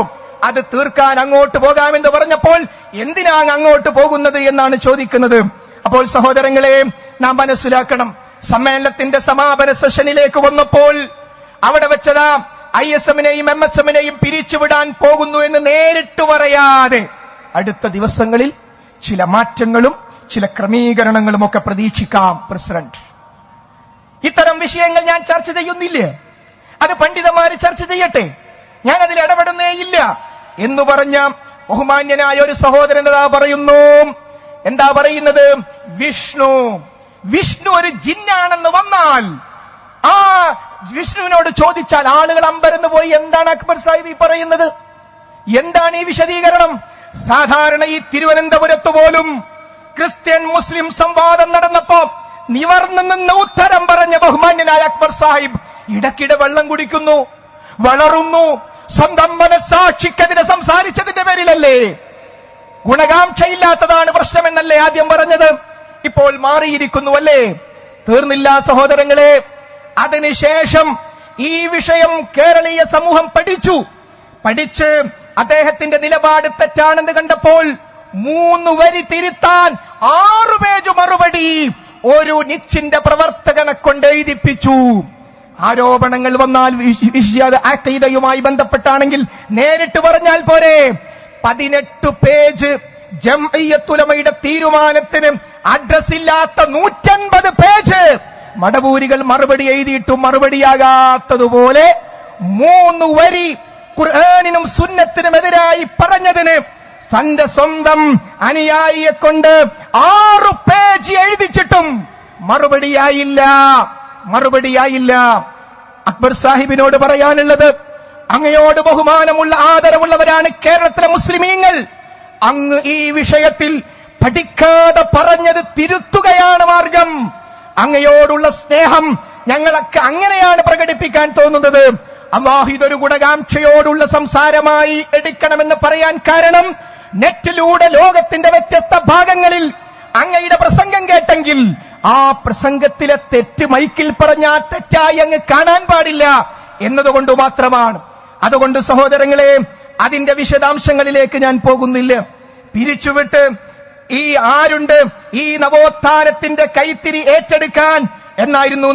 അത് തീർക്കാൻ അങ്ങോട്ട് പോകാമെന്ന് പറഞ്ഞപ്പോൾ എന്തിനാണ് അങ്ങോട്ട് പോകുന്നത് എന്നാണ് ചോദിക്കുന്നത്. അപ്പോൾ സഹോദരങ്ങളെ, നാം മനസ്സിലാക്കണം, സമ്മേളനത്തിന്റെ സമാപന സെഷനിലേക്ക് വന്നപ്പോൾ അവിടെ വെച്ചതാ ISM-നെയും MSM-നെയും പിരിച്ചുവിടാൻ പോകുന്നു എന്ന് നേരിട്ട് പറയാതെ അടുത്ത ദിവസങ്ങളിൽ ചില മാറ്റങ്ങളും ചില ക്രമീകരണങ്ങളും ഒക്കെ പ്രതീക്ഷിക്കാം. പ്രസിഡന്റ്, ഇത്തരം വിഷയങ്ങൾ ഞാൻ ചർച്ച ചെയ്യുന്നില്ല, അത് പണ്ഡിതന്മാര് ചർച്ച ചെയ്യട്ടെ, ഞാൻ അതിൽ ഇടപെടുന്നേയില്ല എന്ന് പറഞ്ഞ ബഹുമാന്യനായ ഒരു സഹോദരൻ പറയുന്നു. എന്താ പറയുന്നത്? വിഷ്ണു ഒരു ജിന്നാണെന്ന് വന്നാൽ ആ വിഷ്ണുവിനോട് ചോദിച്ചാൽ ആളുകൾ അമ്പരന്ന് പോയി. എന്താണ് അക്ബർ സാഹിബ് ഈ പറയുന്നത്? എന്താണ് ഈ വിശദീകരണം? സാധാരണ ഈ തിരുവനന്തപുരത്ത് പോലും ക്രിസ്ത്യൻ മുസ്ലിം സംവാദം നടന്നപ്പോ നിവർന്നു നിന്ന് ഉത്തരം പറഞ്ഞ ബഹുമാന്യനായ അക്ബർ സാഹിബ് ഇടയ്ക്കിടെ വെള്ളം കുടിക്കുന്നു, വളരുന്നു. സ്വന്തം മനസ്സാക്ഷിക്കെതിരെ സംസാരിച്ചതിന്റെ പേരിലല്ലേ? ഗുണകാംക്ഷയില്ലാത്തതാണ് പ്രശ്നമെന്നല്ലേ ആദ്യം പറഞ്ഞത്? ഇപ്പോൾ മാറിയിരിക്കുന്നു അല്ലേ? തീർന്നില്ല സഹോദരങ്ങളെ. അതിനുശേഷം ഈ വിഷയം കേരളീയ സമൂഹം പഠിച്ച് അദ്ദേഹത്തിന്റെ നിലപാട് തെറ്റാണെന്ന് കണ്ടപ്പോൾ 3 വരി തിരുത്താൻ 6 പേജ് മറുപടി ഒരു നിച്ചിന്റെ പ്രവർത്തകനെ കൊണ്ട് എഴുതിപ്പിച്ചു. ആരോപണങ്ങൾ വന്നാൽ അഖീദയുമായി ബന്ധപ്പെട്ടാണെങ്കിൽ നേരിട്ട് പറഞ്ഞാൽ പോരെ? 18 പേജ് ജംഇയ്യത്തുലമയുടെ തീരുമാനത്തിന് അഡ്രസ് ഇല്ലാത്ത 150 പേജ് മടവൂരികൾ മറുപടി എഴുതിയിട്ടും മറുപടിയാകാത്തതുപോലെ 3 വരി ഖുർആനിനും സുന്നത്തിനുമെതിരായി പറഞ്ഞതിന് തന്റെ സ്വന്തം അനുയായിയെ കൊണ്ട് 6 പേജ് എഴുതിച്ചിട്ടും മറുപടിയായില്ല. അക്ബർ സാഹിബിനോട് പറയാനുള്ളത്, അങ്ങയോട് ബഹുമാനമുള്ള ആദരവുള്ളവരാണ് കേരളത്തിലെ മുസ്ലിമീങ്ങൾ. അങ്ങ് ഈ വിഷയത്തിൽ പഠിക്കാതെ പറഞ്ഞത് തിരുത്തുകയാണ് മാർഗം. അങ്ങയോടുള്ള സ്നേഹം ഞങ്ങളൊക്കെ അങ്ങനെയാണ് പ്രകടിപ്പിക്കാൻ തോന്നുന്നത്. അല്ലാഹു ഇതൊരു ഗുണകാംക്ഷയോടുള്ള സംസാരമായി എടുക്കണമെന്ന് പറയാൻ കാരണം, നെറ്റിലൂടെ ലോകത്തിന്റെ വ്യത്യസ്ത ഭാഗങ്ങളിൽ അങ്ങയുടെ പ്രസംഗം കേട്ടെങ്കിൽ ആ പ്രസംഗത്തിലെ തെറ്റ് മൈക്കിൽ പറഞ്ഞാൽ തെറ്റായി അങ്ങ് കാണാൻ പാടില്ല എന്നതുകൊണ്ട് മാത്രമാണ്. അതുകൊണ്ട് സഹോദരങ്ങളെ, അതിന്റെ വിശദാംശങ്ങളിലേക്ക് ഞാൻ പോകുന്നില്ല. പിരിച്ചുവിട്ട് ഈ ഈ നവോത്ഥാനത്തിന്റെ കൈത്തിരി ഏറ്റെടുക്കാൻ എന്നായിരുന്നു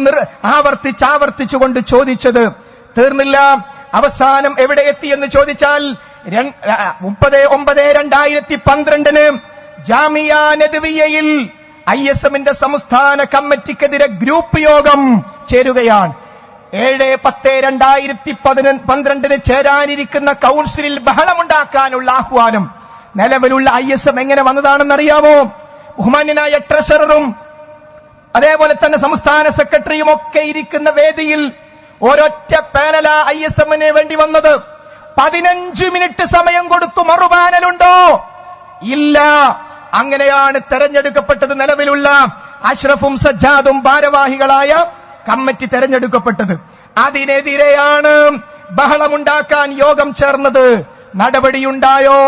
ആവർത്തിച്ചുകൊണ്ട് ചോദിച്ചത്. തീർന്നില്ല. അവസാനം എവിടെ എത്തിയെന്ന് ചോദിച്ചാൽ 30/9/2012 ജാമിയ നദവിയയിൽ ISM-ന്റെ സംസ്ഥാന കമ്മിറ്റിക്കെതിരെ ഗ്രൂപ്പ് യോഗം ചേരുകയാണ്. 7/10/2012 ചേരാനിരിക്കുന്ന കൗൺസിലിൽ ബഹളമുണ്ടാക്കാനുള്ള ആഹ്വാനം. നിലവിലുള്ള ISM എങ്ങനെ വന്നതാണെന്നറിയാമോ? ബഹുമാന്യനായ ട്രഷററും അതേപോലെ തന്നെ സംസ്ഥാന സെക്രട്ടറിയും ഒക്കെ ഇരിക്കുന്ന വേദിയിൽ ഒരൊറ്റ പാനല ISM-ന് വേണ്ടി വന്നത്. 15 മിനിറ്റ് സമയം കൊടുത്തു. മറുപാനലുണ്ടോ? ഇല്ല. അങ്ങനെയാണ് തെരഞ്ഞെടുക്കപ്പെട്ടത്. നിലവിലുള്ള അഷ്റഫും സജ്ജാദും ഭാരവാഹികളായ കമ്മിറ്റി തെരഞ്ഞെടുക്കപ്പെട്ടത്. അതിനെതിരെയാണ് ബഹളമുണ്ടാക്കാൻ യോഗം ചേർന്നത്. നടപടിയുണ്ടായോ?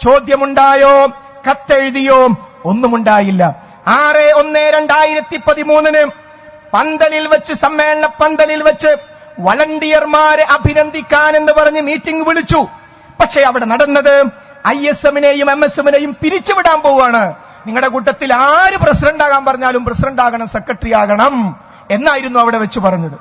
ചോദ്യമുണ്ടായോ? കത്തെഴുതിയോ? ഒന്നുമുണ്ടായില്ല. 6/1/2013 സമ്മേളന പന്തലിൽ വെച്ച് വളണ്ടിയർമാരെ അഭിനന്ദിക്കാൻ എന്ന് പറഞ്ഞ് മീറ്റിംഗ് വിളിച്ചു. പക്ഷേ അവിടെ നടന്നത് ISM-നെയും MSM-നെയും പിരിച്ചുവിടാൻ പോവുകയാണ്. നിങ്ങളുടെ കൂട്ടത്തിൽ ആര് പ്രസിഡന്റ് ആകാൻ പറഞ്ഞാലും പ്രസിഡന്റ് ആകണം, സെക്രട്ടറി ആകണം എന്നായിരുന്നു അവിടെ വെച്ച് പറഞ്ഞത്.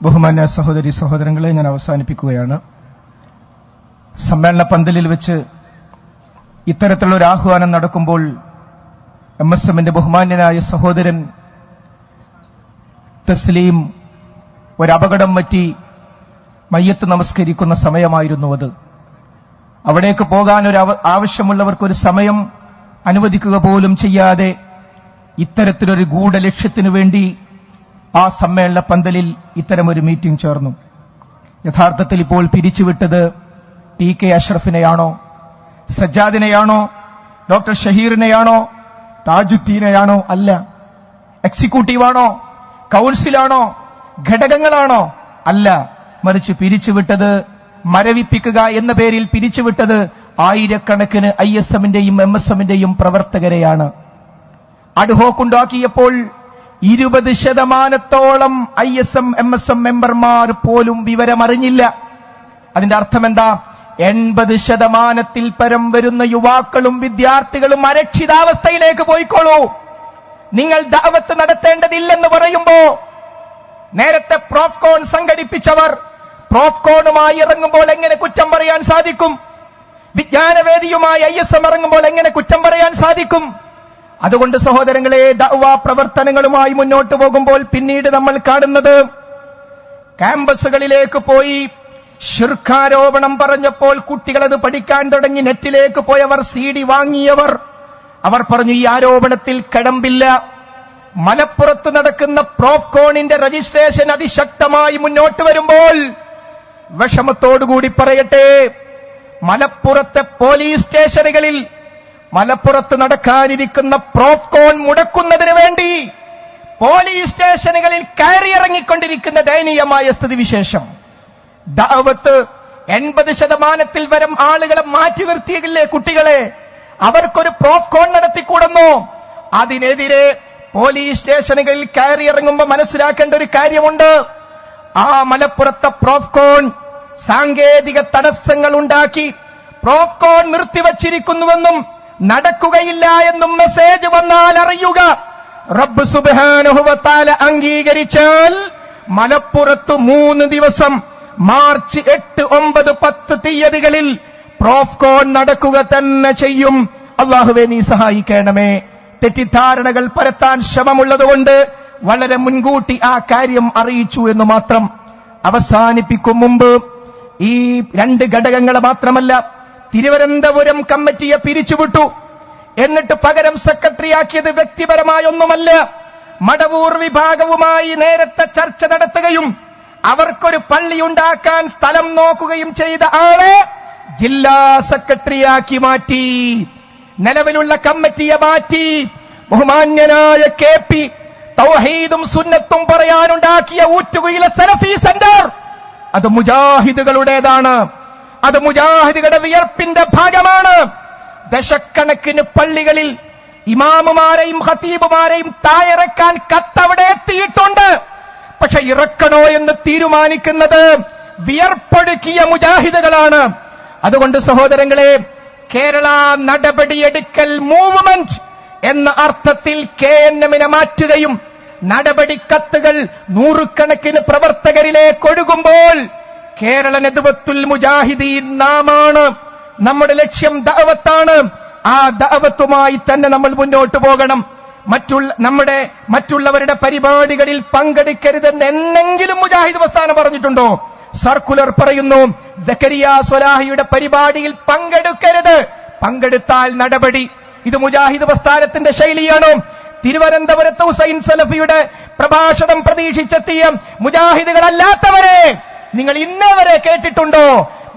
ബഹുമാന്യ സഹോദരി സഹോദരങ്ങളെ, ഞാൻ അവസാനിപ്പിക്കുകയാണ്. സമ്മേളന പന്തലിൽ വെച്ച് ഇത്തരത്തിലുള്ളൊരു ആഹ്വാനം നടക്കുമ്പോൾ MSMന്റെ ബഹുമാന്യനായ സഹോദരൻ തസ്ലീം ഒരപകടം പറ്റി മയ്യത്ത് നമസ്കരിക്കുന്ന സമയമായിരുന്നു അത്. അവിടേക്ക് പോകാൻ ഒരു ആവശ്യമുള്ളവർക്കൊരു സമയം അനുവദിക്കുക പോലും ചെയ്യാതെ ഇത്തരത്തിലൊരു ഗൂഢലക്ഷ്യത്തിനു വേണ്ടി ആ സമ്മേളന പന്തലിൽ ഇത്തരമൊരു മീറ്റിംഗ് ചേർന്നു. യഥാർത്ഥത്തിൽ ഇപ്പോൾ പിരിച്ചുവിട്ടത് TK അഷ്റഫിനെയാണോ, സജ്ജാദിനെയാണോ, ഡോക്ടർ ഷഹീറിനെയാണോ, താജുദ്ദീനെയാണോ? അല്ല. എക്സിക്യൂട്ടീവാണോ, കൌൺസിലാണോ, ഘടകങ്ങളാണോ? അല്ല. മറിച്ച് പിരിച്ചുവിട്ടത്, മരവിപ്പിക്കുക എന്ന പേരിൽ പിരിച്ചുവിട്ടത് ആയിരക്കണക്കിന് ISMന്റെയും MSMന്റെയും പ്രവർത്തകരെയാണ്. അഡ്ഹോക്കുണ്ടാക്കിയപ്പോൾ 20% ISM MSM മെമ്പർമാർ പോലും വിവരമറിഞ്ഞില്ല. അതിന്റെ അർത്ഥമെന്താ? 80% പരം വരുന്ന യുവാക്കളും വിദ്യാർത്ഥികളും അരക്ഷിതാവസ്ഥയിലേക്ക് പോയിക്കോളൂ. നിങ്ങൾ ദഅവത്ത് നടത്തേണ്ടതില്ലെന്ന് പറയുമ്പോ നേരത്തെ പ്രോഫ്കോൺ സംഘടിപ്പിച്ചവർ പ്രോഫ്കോണുമായി ഇറങ്ങുമ്പോൾ എങ്ങനെ കുറ്റം പറയാൻ സാധിക്കും? വിജ്ഞാനവേദിയുമായി ISM ഇറങ്ങുമ്പോൾ എങ്ങനെ കുറ്റം പറയാൻ സാധിക്കും? അതുകൊണ്ട് സഹോദരങ്ങളെ, ദഅ്വാ പ്രവർത്തനങ്ങളുമായി മുന്നോട്ട് പോകുമ്പോൾ പിന്നീട് നമ്മൾ കാണുന്നത്, ക്യാമ്പസുകളിലേക്ക് പോയി ശിർക്കാരോപണം പറഞ്ഞപ്പോൾ കുട്ടികളത് പഠിക്കാൻ തുടങ്ങി. നെറ്റിലേക്ക് പോയവർ, CD വാങ്ങിയവർ, അവർ പറഞ്ഞു ഈ ആരോപണത്തിൽ കഴമ്പില്ല. മലപ്പുറത്ത് നടക്കുന്ന പ്രോഫ്കോണിന്റെ രജിസ്ട്രേഷൻ അതിശക്തമായി മുന്നോട്ട് വരുമ്പോൾ വിഷമത്തോടുകൂടി പറയട്ടെ, മലപ്പുറത്തെ പോലീസ് സ്റ്റേഷനുകളിൽ മലപ്പുറത്ത് നടക്കാനിരിക്കുന്ന പ്രോഫ്കോൺ മുടക്കുന്നതിന് വേണ്ടി പോലീസ് സ്റ്റേഷനുകളിൽ കയറിയിറങ്ങിക്കൊണ്ടിരിക്കുന്ന ദയനീയമായ സ്ഥിതിവിശേഷം. ദഅവത്ത് 80% വരും ആളുകളെ മാറ്റി നിർത്തിയില്ലേ കുട്ടികളെ? അവർക്കൊരു പ്രോഫ്കോൺ നടത്തിക്കൂടുന്നു. അതിനെതിരെ പോലീസ് സ്റ്റേഷനുകളിൽ കയറിയിറങ്ങുമ്പോൾ മനസ്സിലാക്കേണ്ട ഒരു കാര്യമുണ്ട്. ആ മലപ്പുറത്തെ പ്രോഫ്കോൺ സാങ്കേതിക തടസ്സങ്ങൾ ഉണ്ടാക്കി പ്രോഫ്കോൺ നിർത്തിവച്ചിരിക്കുന്നുവെന്നും നടക്കുകയില്ല എന്നും മെസ്സേജ് വന്നാൽ അറിയുക, റബ്ബ് സുബ്ഹാനഹു വ തആല അംഗീകരിച്ചാൽ മലപ്പുറത്ത് 3 ദിവസം മാർച്ച് 8, 9, 10 തീയതികളിൽ പ്രോഫ്കോൺ നടക്കുക തന്നെ ചെയ്യും. അല്ലാഹുവേ നീ സഹായിക്കണമേ. തെറ്റിദ്ധാരണകൾ പരത്താൻ ശ്രമമുള്ളതുകൊണ്ട് വളരെ മുൻകൂട്ടി ആ കാര്യം അറിയിച്ചു എന്ന് മാത്രം. അവസാനിപ്പിക്കും മുമ്പ് ഈ 2 ഘടകങ്ങളെ മാത്രമല്ല, തിരുവനന്തപുരം കമ്മിറ്റിയെ പിരിച്ചുവിട്ടു. എന്നിട്ട് പകരം സെക്രട്ടറിയാക്കിയത് വ്യക്തിപരമായ ഒന്നുമല്ല, മടവൂർ വിഭാഗവുമായി നേരത്തെ ചർച്ച നടത്തുകയും അവർക്കൊരു പള്ളിയുണ്ടാക്കാൻ സ്ഥലം നോക്കുകയും ചെയ്ത ആളെ ജില്ലാ സെക്രട്ടറിയാക്കി മാറ്റി. നിലവിലുള്ള കമ്മിറ്റിയെ മാറ്റി. ബഹുമാന്യനായ KP തൗഹീദും സുന്നത്തും പറയാനുണ്ടാക്കിയ ഊറ്റുകുയിലെ സലഫി സെന്റർ അത് മുജാഹിദുകളുടേതാണ്. അത് മുജാഹിദുകളുടെ വിയർപ്പിന്റെ ഭാഗമാണ്. ദശക്കണക്കിന് പള്ളികളിൽ ഇമാമുമാരെയും ഖതീബുമാരെയും താഴിറക്കാൻ കത്തവിടെ എത്തിയിട്ടുണ്ട്. പക്ഷെ ഇറക്കണോ എന്ന് തീരുമാനിക്കുന്നത് വിയർപ്പൊടുക്കിയ മുജാഹിദുകളാണ്. അതുകൊണ്ട് സഹോദരങ്ങളെ, കേരള നടപടിയെടുക്കൽ മൂവ്മെന്റ് എന്ന അർത്ഥത്തിൽ KNM-നെ മാറ്റുകയും നടപടിക്കത്തുകൾ നൂറുകണക്കിന് പ്രവർത്തകരിലേക്ക് ഒഴുകുമ്പോൾ കേരള നദ്വത്തുൽ മുജാഹിദീൻ നാമാണ്. നമ്മുടെ ലക്ഷ്യം ദഅവത്താണ്. ആ ദഅവത്തുമായി തന്നെ നമ്മൾ മുന്നോട്ട് പോകണം. മറ്റുള്ളവരുടെ പരിപാടികളിൽ പങ്കെടുക്കരുതെന്ന് എന്നെങ്കിലും മുജാഹിദ് പ്രസ്ഥാനം പറഞ്ഞിട്ടുണ്ടോ? സർക്കുലർ പറയുന്നു, സക്കരിയ സ്വലാഹിയുടെ പരിപാടിയിൽ പങ്കെടുക്കരുത്, പങ്കെടുത്താൽ നടപടി. ഇത് മുജാഹിദ് പ്രസ്ഥാനത്തിന്റെ ശൈലിയാണോ? തിരുവനന്തപുരത്ത് ഹുസൈൻ സലഫിയുടെ പ്രഭാഷണം പ്രതീക്ഷിച്ചെത്തിയ മുജാഹിദുകളല്ലാത്തവരെ നിങ്ങൾ ഇന്നേവരെ കേട്ടിട്ടുണ്ടോ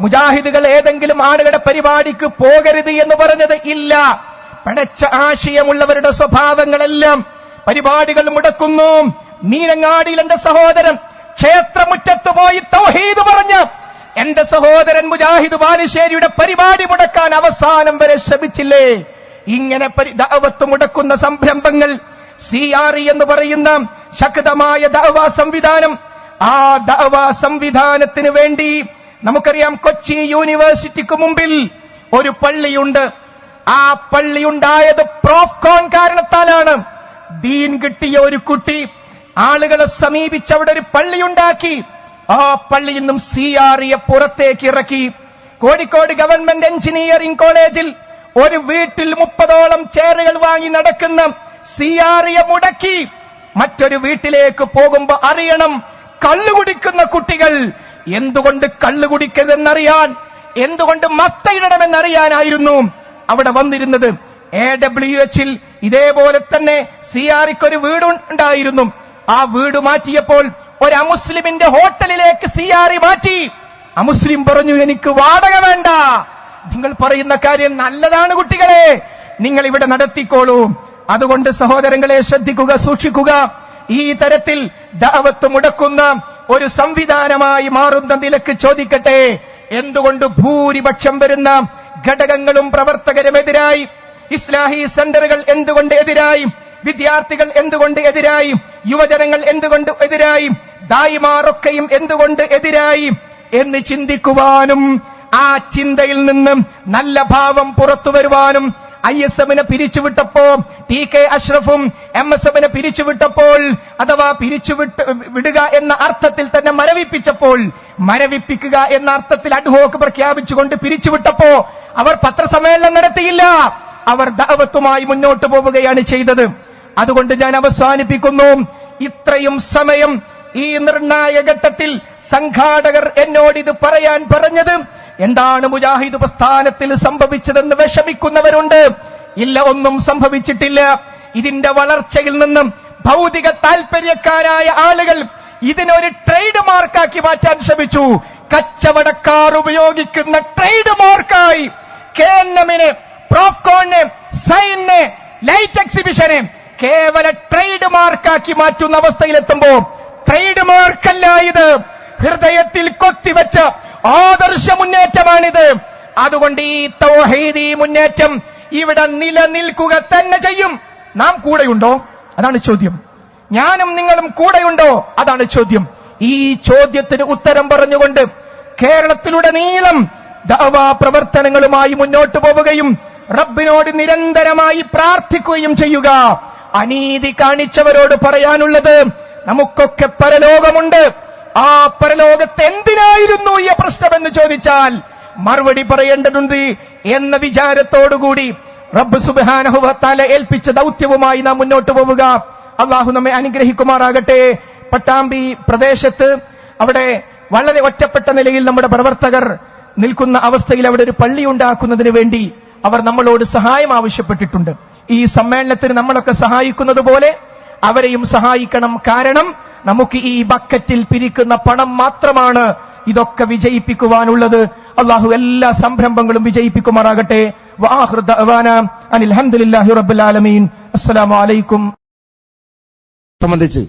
മുജാഹിദുകൾ ഏതെങ്കിലും ആളുകളുടെ പരിപാടിക്ക് പോകരുത് എന്ന് പറഞ്ഞത്? ഇല്ല. പടച്ച ആശയമുള്ളവരുടെ സ്വഭാവങ്ങളെല്ലാം പരിപാടികൾ മുടക്കുന്നു. മീനങ്ങാടിയിൽ എന്റെ സഹോദരൻ ക്ഷേത്രമുറ്റത്ത് പോയി തൗഹീദ് പറഞ്ഞ് എന്റെ സഹോദരൻ മുജാഹിദ് ബാലുശ്ശേരിയുടെ പരിപാടി മുടക്കാൻ അവസാനം വരെ ശ്രമിച്ചില്ലേ? ഇങ്ങനെ ദഅവത്ത് മുടക്കുന്ന സംരംഭങ്ങൾ, CRE എന്ന് പറയുന്ന ശക്തമായ ദഅവാ സംവിധാനം, ആ ദഅവാ സംവിധാനത്തിന് വേണ്ടി നമുക്കറിയാം, കൊച്ചി യൂണിവേഴ്സിറ്റിക്ക് മുമ്പിൽ ഒരു പള്ളിയുണ്ട്. ആ പള്ളിയുണ്ടായത് പ്രോഫ്കോൺ കാരണത്താലാണ്. ദീൻ കിട്ടിയ ഒരു കുട്ടി ആളുകളെ സമീപിച്ച് അവിടെ ഒരു പള്ളിയുണ്ടാക്കി. ആ പള്ളിയിൽ നിന്നും CRE പുറത്തേക്ക് ഇറക്കി. കോഴിക്കോട് ഗവൺമെന്റ് എഞ്ചിനീയറിംഗ് കോളേജിൽ ഒരു വീട്ടിൽ 30ഓളം ചെയറുകൾ വാങ്ങി നടക്കുന്ന CRE മുടക്കി. മറ്റൊരു വീട്ടിലേക്ക് പോകുമ്പോ അറിയണം, കള്ളുകുടിക്കുന്ന കുട്ടികൾ എന്തുകൊണ്ട് കള്ളുകുടിക്കരുതെന്നറിയാൻ, എന്തുകൊണ്ട് മസ്തയിടണമെന്നറിയാനായിരുന്നു അവിടെ വന്നിരുന്നത്. AWH-ൽ ഇതേപോലെ തന്നെ CREക്ക് ഒരു വീടുണ്ടായിരുന്നു. ആ വീട് മാറ്റിയപ്പോൾ ഒരു അമുസ്ലിമിന്റെ ഹോട്ടലിലേക്ക് CRE മാറ്റി. അമുസ്ലിം പറഞ്ഞു, എനിക്ക് വാടക വേണ്ട, നിങ്ങൾ പറയുന്ന കാര്യം നല്ലതാണ് കുട്ടികളെ, നിങ്ങൾ ഇവിടെ നടത്തിക്കോളൂ. അതുകൊണ്ട് സഹോദരങ്ങളെ ശ്രദ്ധിക്കുക, സൂക്ഷിക്കുക. ഈ തരത്തിൽ ദഅവത്ത് മുടക്കുന്ന ഒരു സംവിധാനമായി മാറുന്ന നിലക്ക് ചോദിക്കട്ടെ, എന്തുകൊണ്ട് ഭൂരിപക്ഷം വരുന്ന ഘടകങ്ങളും പ്രവർത്തകരുമെതിരായി? ഇസ്ലാഹി സെന്ററുകൾ എന്തുകൊണ്ട് എതിരായി? വിദ്യാർത്ഥികൾ എന്തുകൊണ്ട് എതിരായി? യുവജനങ്ങൾ എന്തുകൊണ്ട് എതിരായി? ദായിമാരൊക്കെയും എന്തുകൊണ്ട് എതിരായി എന്ന് ചിന്തിക്കുവാനും ആ ചിന്തയിൽ നിന്നും നല്ല ഭാവം പുറത്തു വരുവാനും ISM-നെ പിരിച്ചുവിട്ടപ്പോ, TK അഷ്റഫും MSM-നെ പിരിച്ചുവിട്ടപ്പോൾ, അഥവാ വിടുക എന്ന അർത്ഥത്തിൽ തന്നെ മരവിപ്പിക്കുക എന്ന അർത്ഥത്തിൽ അഡ്ഹോക്ക് പ്രഖ്യാപിച്ചുകൊണ്ട് പിരിച്ചുവിട്ടപ്പോ അവർ പത്രസമ്മേളനം നടത്തിയില്ല. അവർ ദഅവത്തുമായി മുന്നോട്ട് പോവുകയാണ് ചെയ്തത്. അതുകൊണ്ട് ഞാൻ അവസാനിപ്പിക്കുന്നു. ഇത്രയും സമയം ഈ നിർണായക ഘട്ടത്തിൽ സംഘാടകർ എന്നോട് ഇത് പറയാൻ പറഞ്ഞത്, എന്താണ് മുജാഹിദ് പ്രസ്ഥാനത്തിൽ സംഭവിച്ചതെന്ന് വിഷമിക്കുന്നവരുണ്ട്. ഇല്ല, ഒന്നും സംഭവിച്ചിട്ടില്ല. ഇതിന്റെ വളർച്ചയിൽ നിന്നും ഭൗതിക താൽപര്യക്കാരായ ആളുകൾ ഇതിനൊരു ട്രേഡ് മാർക്കാക്കി മാറ്റാൻ ശ്രമിച്ചു. കച്ചവടക്കാർ ഉപയോഗിക്കുന്ന ട്രേഡ് മാർക്കായി KNM-നെ, പ്രോഫ്കോണിനെ, സൈനെ, ലൈറ്റ് എക്സിബിഷനെ കേവല ട്രേഡ് മാർക്കാക്കി മാറ്റുന്ന അവസ്ഥയിലെത്തുമ്പോ, ട്രേഡ് മാർക്കല്ല ഇത്, ഹൃദയത്തിൽ കൊത്തിവെച്ച ആദർശ മുന്നേറ്റമാണിത്. അതുകൊണ്ട് ഈ തൗഹീദി മുന്നേറ്റം ഇവിടെ നിലനിൽക്കുക തന്നെ ചെയ്യും. നാം കൂടെയുണ്ടോ? അതാണ് ചോദ്യം. ഞാനും നിങ്ങളും കൂടെയുണ്ടോ? അതാണ് ചോദ്യം. ഈ ചോദ്യത്തിന് ഉത്തരം പറഞ്ഞുകൊണ്ട് കേരളത്തിലുടനീളം ദഅവാ പ്രവർത്തനങ്ങളുമായി മുന്നോട്ട് പോവുകയും റബ്ബിനോട് നിരന്തരമായി പ്രാർത്ഥിക്കുകയും ചെയ്യുക. അനീതി കാണിച്ചവരോട് പറയാനുള്ളത്, നമുക്കൊക്കെ പരലോകമുണ്ട്. ആ പരലോകത്ത് എന്തിനായിരുന്നു ഈ പ്രശ്നമെന്ന് ചോദിച്ചാൽ മറുപടി പറയേണ്ടതുണ്ട് എന്ന വിചാരത്തോടുകൂടി റബ്ബ് സുബ്ഹാനഹു വ തആല ഏൽപ്പിച്ച ദൗത്യവുമായി നാം മുന്നോട്ട് പോവുക. അള്ളാഹു നമ്മെ അനുഗ്രഹിക്കുമാറാകട്ടെ. പട്ടാമ്പി പ്രദേശത്ത് അവിടെ വളരെ ഒറ്റപ്പെട്ട നിലയിൽ നമ്മുടെ പ്രവർത്തകർ നിൽക്കുന്ന അവസ്ഥയിൽ അവിടെ ഒരു പള്ളി ഉണ്ടാക്കുന്നതിന് വേണ്ടി അവർ നമ്മളോട് സഹായം ആവശ്യപ്പെട്ടിട്ടുണ്ട്. ഈ സമ്മേളനത്തിന് നമ്മളൊക്കെ സഹായിക്കുന്നത് പോലെ അവരെയും സഹായിക്കണം. കാരണം നമുക്ക് ഈ ബക്കറ്റിൽ പിരിക്കുന്ന പണം മാത്രമാണ് ഇതൊക്കെ വിജയിപ്പിക്കുവാനുള്ളത്. അള്ളാഹു എല്ലാ സംരംഭങ്ങളും വിജയിപ്പിക്കുമാറാകട്ടെ. വആഖിറു ദഅവാനാ അനിൽ ഹംദുലില്ലാഹി റബ്ബിൽ ആലമീൻ. അസ്സലാമു അലൈക്കും. സംബന്ധിച്ച്